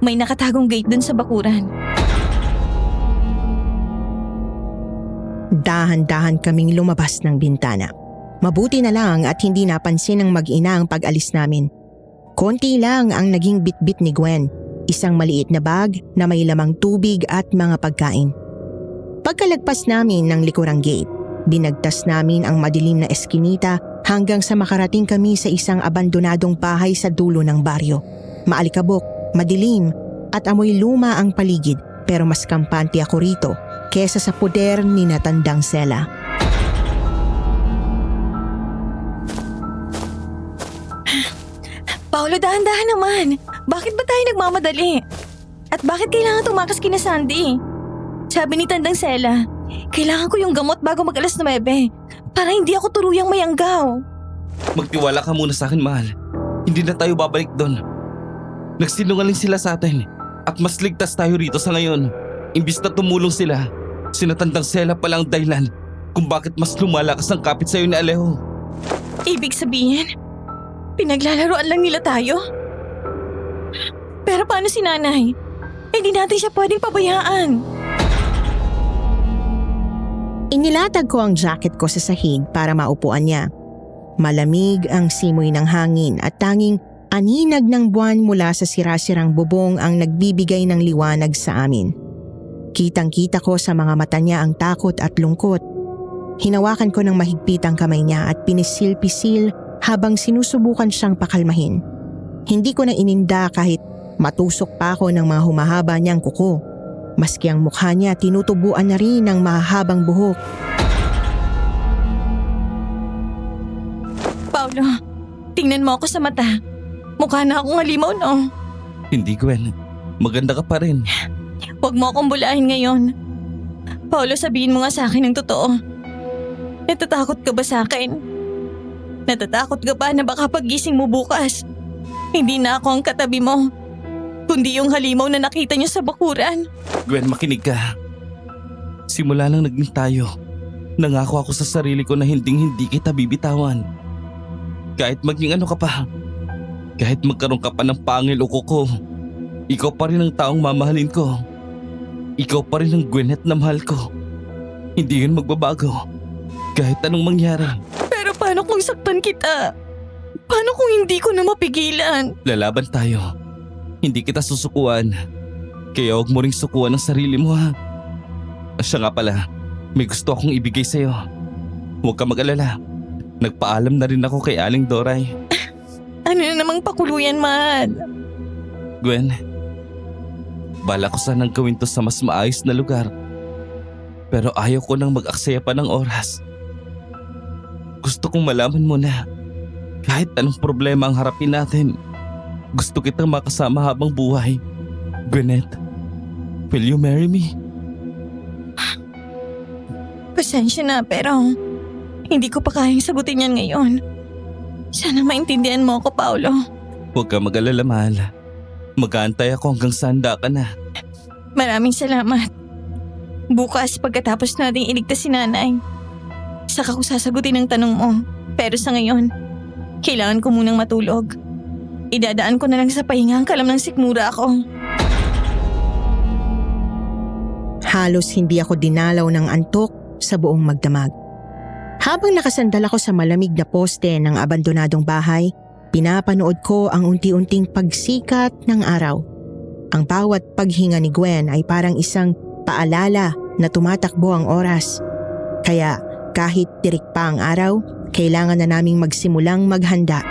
May nakatagong gate dun sa bakuran. Dahan-dahan kaming lumabas ng bintana. Mabuti na lang at hindi napansin ng mag-ina ang pag-alis namin. Konti lang ang naging bitbit ni Gwen. Isang maliit na bag na may lamang tubig at mga pagkain. Pagkalagpas namin ng likurang gate, binagtas namin ang madilim na eskinita hanggang sa makarating kami sa isang abandonadong bahay sa dulo ng baryo. Maalikabok, madilim at amoy luma ang paligid, pero mas kampante ako rito kesa sa poder ni Natandang Sela. Paolo, dahan-dahan naman. Bakit ba tayo nagmamadali? At bakit kailangan tumakas kina Sandy? Sabi ni Tandang Sela, kailangan ko yung gamot bago mag-alas 9 para hindi ako turuyang mayanggaw. Magtiwala ka muna sa akin, mahal. Hindi na tayo babalik doon. Nagsinungaling sila sa atin at mas ligtas tayo rito sa ngayon. Imbis na tumulong sila, sinatandang Sela pala ang dahilan kung bakit mas lumalakas ang kapit sa'yo ni Alejo. Ibig sabihin, pinaglalaroan lang nila tayo? Pero paano si nanay? Hindi natin siya pwedeng pabayaan. Inilatag ko ang jacket ko sa sahig para maupuan niya. Malamig ang simoy ng hangin at tanging aninag ng buwan mula sa sirasirang bubong ang nagbibigay ng liwanag sa amin. Kitang-kita ko sa mga mata niya ang takot at lungkot. Hinawakan ko ng mahigpit ang kamay niya at pinisil-pisil habang sinusubukan siyang pakalmahin. Hindi ko na ininda kahit matusok pa ako ng mga humahaba niyang kuko. Maski ang mukha niya tinutubuan na rin ng mahahabang buhok. Paolo, tingnan mo ako sa mata. Mukha na akong halimaw, no? Hindi, Gwen. Maganda ka pa rin. Huwag mo akong bulahin ngayon. Paolo, sabihin mo nga sa akin ang totoo. Natatakot ka ba sa akin? Natatakot ka ba na baka pagising mo bukas? Hindi na ako ang katabi mo, kundi yung halimaw na nakita niyo sa bakuran. Gwen, makinig ka. Simula nang naging tayo, nangako ako sa sarili ko na hindi kita bibitawan. Kahit maging ano ka pa, kahit magkaroon ka pa ng pangil o kuko, ikaw pa rin ang taong mamahalin ko. Ikaw pa rin ang Gwyneth na mahal ko. Hindi yun magbabago, kahit anong mangyari. Pero paano kung saktan kita? Paano kung hindi ko na mapigilan? Lalaban tayo. Hindi kita susukuan. Kaya huwag mo ring sukuan ang sarili mo, ha. Siya nga pala, may gusto akong ibigay sa'yo. Huwag ka mag-alala. Nagpaalam na rin ako kay Aling Doray. Ano na namang pakuluyan, mahal? Gwen, bala ko sanang gawin to sa mas maayos na lugar. Pero ayaw ko nang mag-aksaya pa ng oras. Gusto kong malaman mo na kahit anong problema ang harapin natin, gusto kitang makasama habang buhay. Gwyneth, will you marry me? Pasensya na, pero hindi ko pa kayang sagutin yan ngayon. Sana maintindihan mo ako, Paolo. Huwag ka mag-alala, mahal. Mag-aantay ako hanggang sanda ka na. Maraming salamat. Bukas pagkatapos nating iligtas si nanay, saka ko sasagutin ang tanong mo. Pero sa ngayon, kailangan ko munang matulog. Idadaan ko na lang sa pahinga ang kalam ng sikmura ako. Halos hindi ako dinalaw ng antok sa buong magdamag. Habang nakasandal ako sa malamig na poste ng abandonadong bahay, pinapanood ko ang unti-unting pagsikat ng araw. Ang bawat paghinga ni Gwen ay parang isang paalala na tumatakbo ang oras. Kaya kahit tirik pa ang araw, kailangan na naming magsimulang maghanda.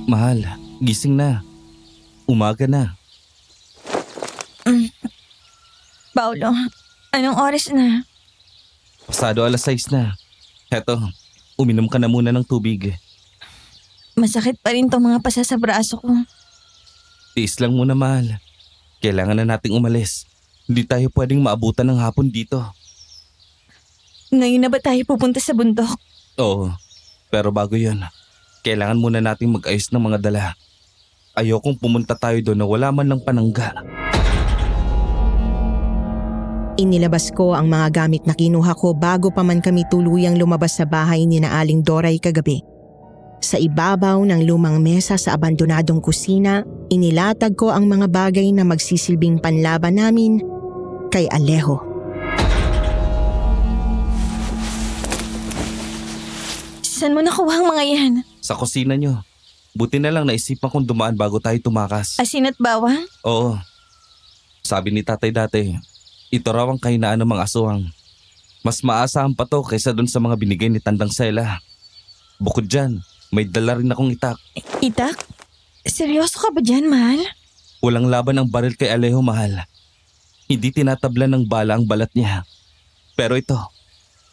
Mahal, gising na. Umaga na. Paolo, anong oras na? Pasado 6:00 na. Heto, uminom ka na muna ng tubig. Masakit pa rin tong mga pasa sa braso ko. Tiis lang muna, mahal. Kailangan na nating umalis. Hindi tayo pwedeng maabutan ng hapon dito. Ngayon na ba tayo pupunta sa bundok? Oo, pero bago yun, kailangan muna nating mag-ayos ng mga dala. Ayokong pumunta tayo doon na wala man lang panangga. Inilabas ko ang mga gamit na kinuha ko bago pa man kami tuluyang lumabas sa bahay ni na Aling Doray kagabi. Sa ibabaw ng lumang mesa sa abandonadong kusina, inilatag ko ang mga bagay na magsisilbing panlaban namin kay Alejo. Saan mo nakuha ang mga yan? Sa kusina nyo. Buti na lang naisipan kong dumaan bago tayo tumakas. Asin at bawang? Oo. Sabi ni tatay dati, ito raw ang kahinaan ng mga aswang. Mas maasahan pa to kaysa dun sa mga binigay ni Tandang Sela. Bukod dyan, may dala rin akong itak. Itak? Seryoso ka ba dyan, mahal? Walang laban ang baril kay Alejo, mahal. Hindi tinatablan ng bala ang balat niya. Pero ito,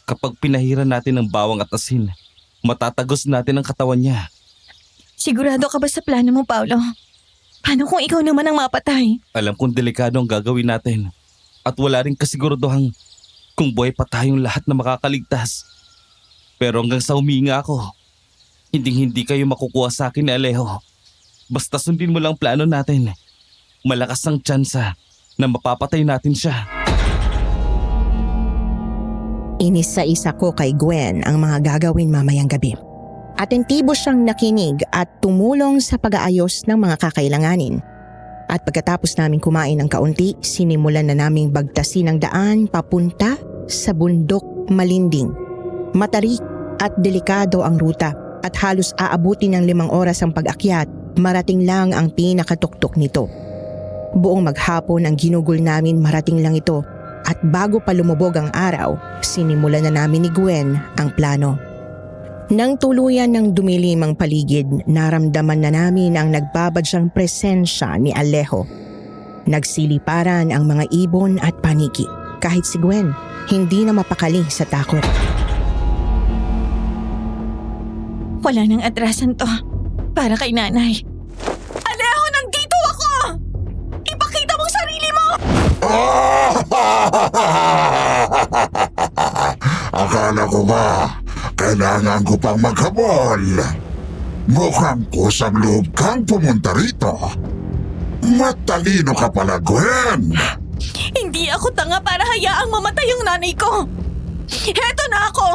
kapag pinahiran natin ng bawang at asin, matatagos natin ang katawan niya. Sigurado ka ba sa plano mo, Paolo? Paano kung ikaw naman ang mapatay? Alam kong delikado ang gagawin natin. At wala rin kasiguraduhang kung buhay pa tayong lahat na makakaligtas. Pero hanggang sa huminga ako, hindi kayo makukuha sa akin ni Alejo. Basta sundin mo lang plano natin. Malakas ang tsansa na mapapatay natin siya. Inisa-isa ko kay Gwen ang mga gagawin mamayang gabi. Atentibo siyang nakinig at tumulong sa pag-aayos ng mga kakailanganin. At pagkatapos namin kumain ng kaunti, sinimulan na naming bagtasin ang daan papunta sa bundok Malinding. Matarik at delikado ang ruta at halos aabuti ng 5 oras ang pag-akyat, marating lang ang pinakatuktok nito. Buong maghapon ang ginugol namin marating lang ito at bago pa lumubog ang araw, sinimulan na namin ni Gwen ang plano. Nang tuluyan ng dumilim ang paligid, naramdaman na namin ang nagbabadyang presensya ni Alejo. Nagsiliparan ang mga ibon at paniki. Kahit si Gwen, hindi na mapakali sa takot. Wala nang atrasan to. Para kay nanay. Alejo, nandito ako! Ipakita mong sarili mo! Akala ko ba, kailangan ko pang maghabol? Mukhang kusang loob kang pumunta rito. Matalino ka pala, Gwen. Hindi ako tanga para hayaang mamatay yung nanay ko. Heto na ako!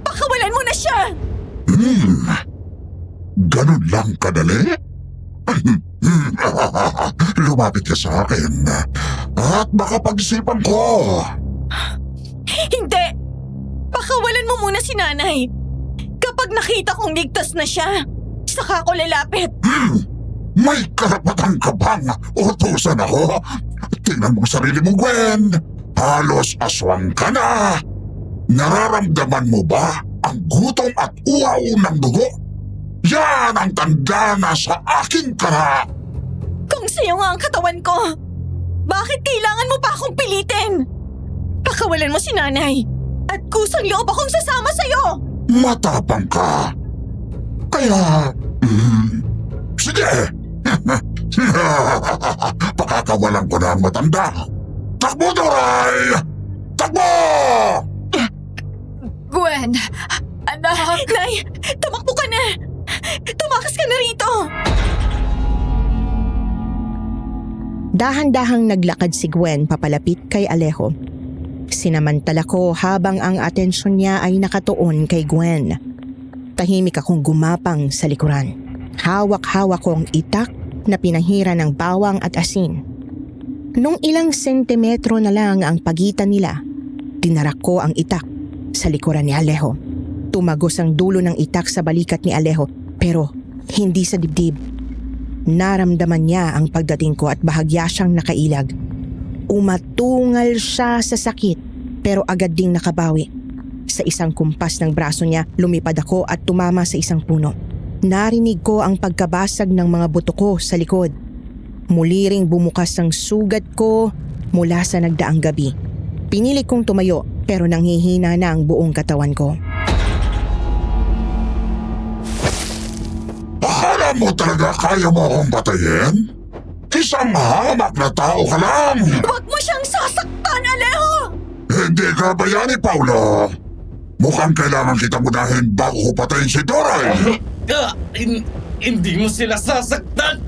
Pakawalan mo na siya! Ganun lang kadali? Lumapit ka sa akin at baka pag-isipan ko. Hindi! Pakawalan mo muna si nanay. Kapag nakita kong ligtas na siya, saka ako lalapit. May karapatan ka bang utusan ako? Tingnan mo ang sarili mo, Gwen. Halos aswang ka na. Nararamdaman mo ba ang gutom at uhaw ng dugo? Yan ang tanda na sa akin ka na. Kung sa'yo nga ang katawan ko, bakit kailangan mo pa akong pilitin? Pakawalan mo si nanay at kusang loob akong sasama sa'yo. Matapang ka. Kaya, sige. Pakakawalan ko na ang matanda. Takbo, Doray! Takbo! Gwen! Anak! Nay, tumakbo ka na! Tumakas ka na rito! Dahan-dahang naglakad si Gwen papalapit kay Alejo. Sinamantala ko habang ang atensyon niya ay nakatuon kay Gwen. Tahimik akong gumapang sa likuran. Hawak-hawak kong itak na pinahira ng bawang at asin. Nung ilang sentimetro na lang ang pagitan nila, tinarak ko ang itak sa likuran ni Alejo. Tumagos ang dulo ng itak sa balikat ni Alejo pero hindi sa dibdib. Naramdaman niya ang pagdating ko at bahagya siyang nakailag. Umatungal siya sa sakit pero agad ding nakabawi. Sa isang kumpas ng braso niya, lumipad ako at tumama sa isang puno. Narinig ko ang pagkabasag ng mga buto ko sa likod. Muli ring bumukas ang sugat ko mula sa nagdaang gabi. Pinili kong tumayo pero nanghihina na ang buong katawan ko. Akala mo talaga kaya mo akong batayin? Isang hamak na tao ka lang! Huwag mo siyang sasaktan, Alejo! Hindi ka bayani, Paulo! Mukhang kailangan kita munahin bago ko patayin si Doray! Hindi mo sila sasaktan!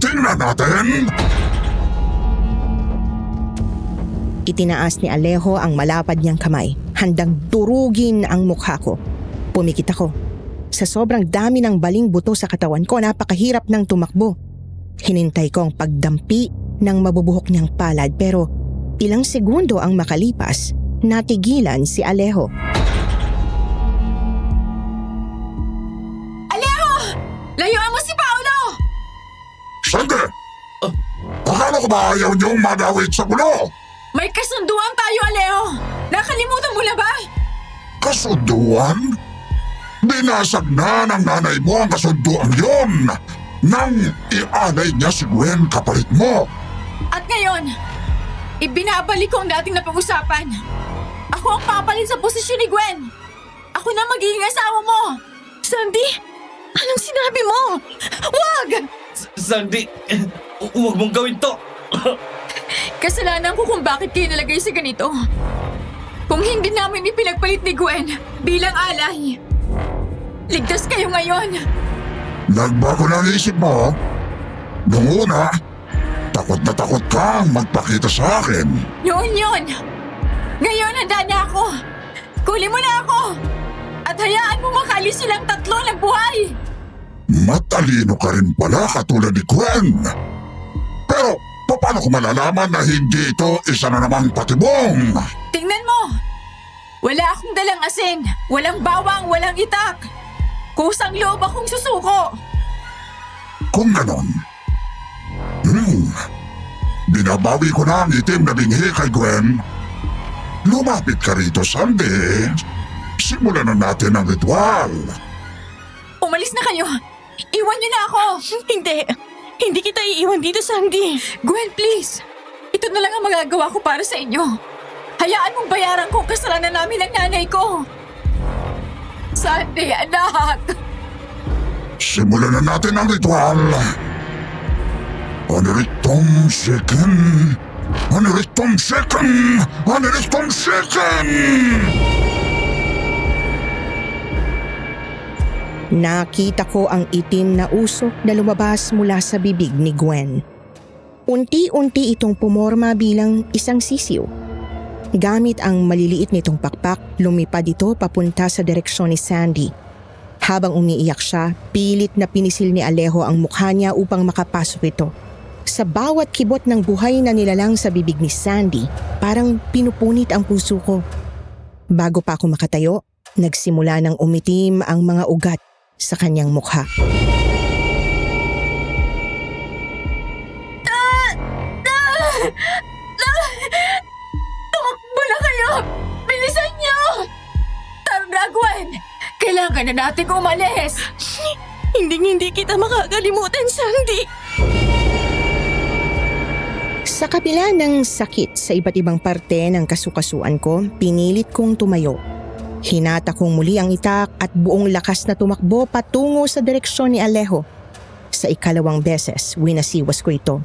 Tingnan natin! Itinaas ni Alejo ang malapad niyang kamay, handang durugin ang mukha ko. Pumikit ako. Sa sobrang dami ng baling buto sa katawan ko, napakahirap ng tumakbo. Hinintay ko ang pagdampi ng mabubuhok niyang palad pero ilang segundo ang makalipas, natigilan si Alejo. Layuan mo si Paolo! Sandali! Akala ko ba ayaw niyong madawit sa gulo? May kasunduan tayo, Alejo! Nakalimutan mo na ba? Kasunduan? Binasag na ng nanay mo ang kasunduan yon nang ianay niya si Gwen kapalit mo. At ngayon, ibinabalik ko ang dating napag-usapan. Ako ang papalit sa posisyon ni Gwen. Ako na magiging asawa mo. Sandy, anong sinabi mo? Wag! Sandy, huwag mong gawin to. Kasalanan ko kung bakit kayo nalagay sa ganito. Kung hindi namin ipinagpalit ni Gwen bilang alay, ligtas kayo ngayon. Nagbago na ang isip mo? Noong una, takot na takot kang magpakita sa akin. Noon yun. Ngayon handa na ako. Kunin mo na ako. At hayaan mo makalis silang tatlo ng buhay. Matalino ka rin pala katulad ni Gwen. Pero paano ko malalaman na hindi ito isa na namang patibong? Tingnan mo. Wala akong dalang asin. Walang bawang, walang itak. Kusang loob akong susuko. Kung ganon, binabawi ko na ang itim na binhi kay Gwen. Lumapit ka rito, Sandy. Simulan na natin ang ritual. Umalis na kayo. Iwan niyo na ako. Hindi. Hindi kita iiwan dito, Sandy. Gwen, please. Ito na lang ang magagawa ko para sa inyo. Hayaan mong bayaran ko ang kasalanan namin ng nanay ko. Sandy, anak. Simulan na natin ang ritual. Aniritom Siken! Aniritom Siken! Aniritom Siken! Nakita ko ang itim na usok na lumabas mula sa bibig ni Gwen. Unti-unti itong pumorma bilang isang sisiw. Gamit ang maliliit nitong pakpak, lumipad ito papunta sa direksyon ni Sandy. Habang umiiyak siya, pilit na pinisil ni Alejo ang mukha niya upang makapasok ito. Sa bawat kibot ng buhay na nilalang sa bibig ni Sandy, parang pinupunit ang puso ko. Bago pa ako makatayo, nagsimula ng umitim ang mga ugat sa kanyang mukha. Tumakbo na kayo! Bilisan niyo! Tara, Gwen! Kailangan na natin umalis! Hindi kita makakalimutan, Sandy. Sa kabila ng sakit sa iba't ibang parte ng kasukasuan ko, pinilit kong tumayo. Hinata kong muli ang itak at buong lakas na tumakbo patungo sa direksyon ni Alejo. Sa ikalawang beses, winasiwas ko ito.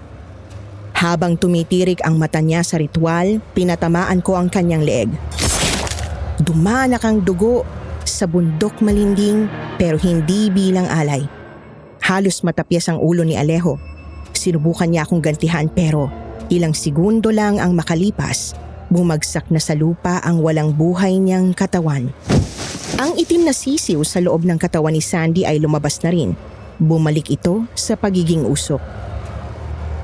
Habang tumitirik ang mata niya sa ritual, pinatamaan ko ang kanyang leeg. Dumanak ang dugo sa bundok malinding pero hindi bilang alay. Halos matapyas ang ulo ni Alejo. Sinubukan niya akong gantihan pero ilang segundo lang ang makalipas, bumagsak na sa lupa ang walang buhay niyang katawan. Ang itim na sisiw sa loob ng katawan ni Sandy ay lumabas na rin. Bumalik ito sa pagiging usok.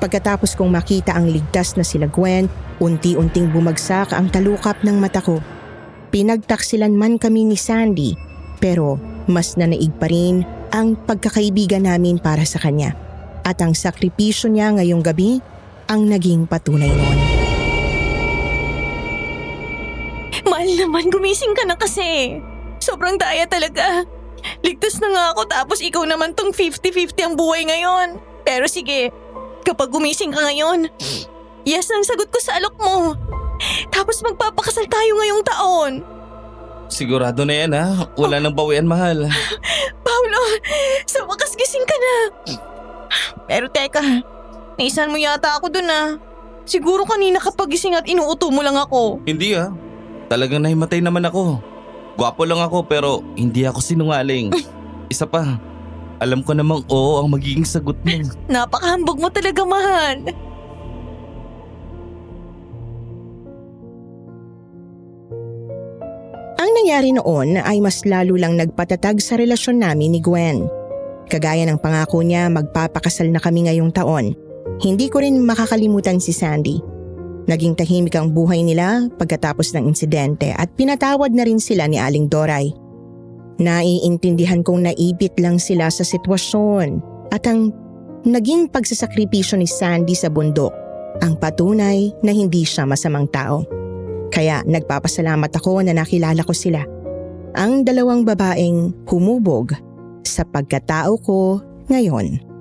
Pagkatapos kong makita ang ligtas na sila Gwen, unti-unting bumagsak ang talukap ng mata ko. Pinagtaksilan man kami ni Sandy, pero mas nanaig pa rin ang pagkakaibigan namin para sa kanya. At ang sakripisyo niya ngayong gabi ang naging patunay noon. Mahal naman, gumising ka na kasi. Sobrang daya talaga. Ligtas na nga ako tapos ikaw naman tong 50-50 ang buhay ngayon. Pero sige, kapag gumising ka ngayon, yes ang sagot ko sa alok mo. Tapos magpapakasal tayo ngayong taon. Sigurado na yan ha. Wala nang bawian, mahal. Paulo, sa wakas gising ka na. Pero teka, naisan mo yata ako dun ah. Siguro kanina kapag gising at inuuto mo lang ako. Hindi ha. Talagang nahimatay naman ako. Gwapo lang ako pero hindi ako sinungaling. Isa pa, alam ko namang oo ang magiging sagot mo. Napakahambog mo talaga, mahal. Ang nangyari noon ay mas lalo lang nagpatatag sa relasyon namin ni Gwen. Kagaya ng pangako niya, magpapakasal na kami ngayong taon. Hindi ko rin makakalimutan si Sandy. Naging tahimik ang buhay nila pagkatapos ng insidente at pinatawad na rin sila ni Aling Doray. Naiintindihan kong naipit lang sila sa sitwasyon at ang naging pagsasakripisyo ni Sandy sa bundok ang patunay na hindi siya masamang tao. Kaya nagpapasalamat ako na nakilala ko sila. ang dalawang babaeng humubog sa pagkatao ko ngayon.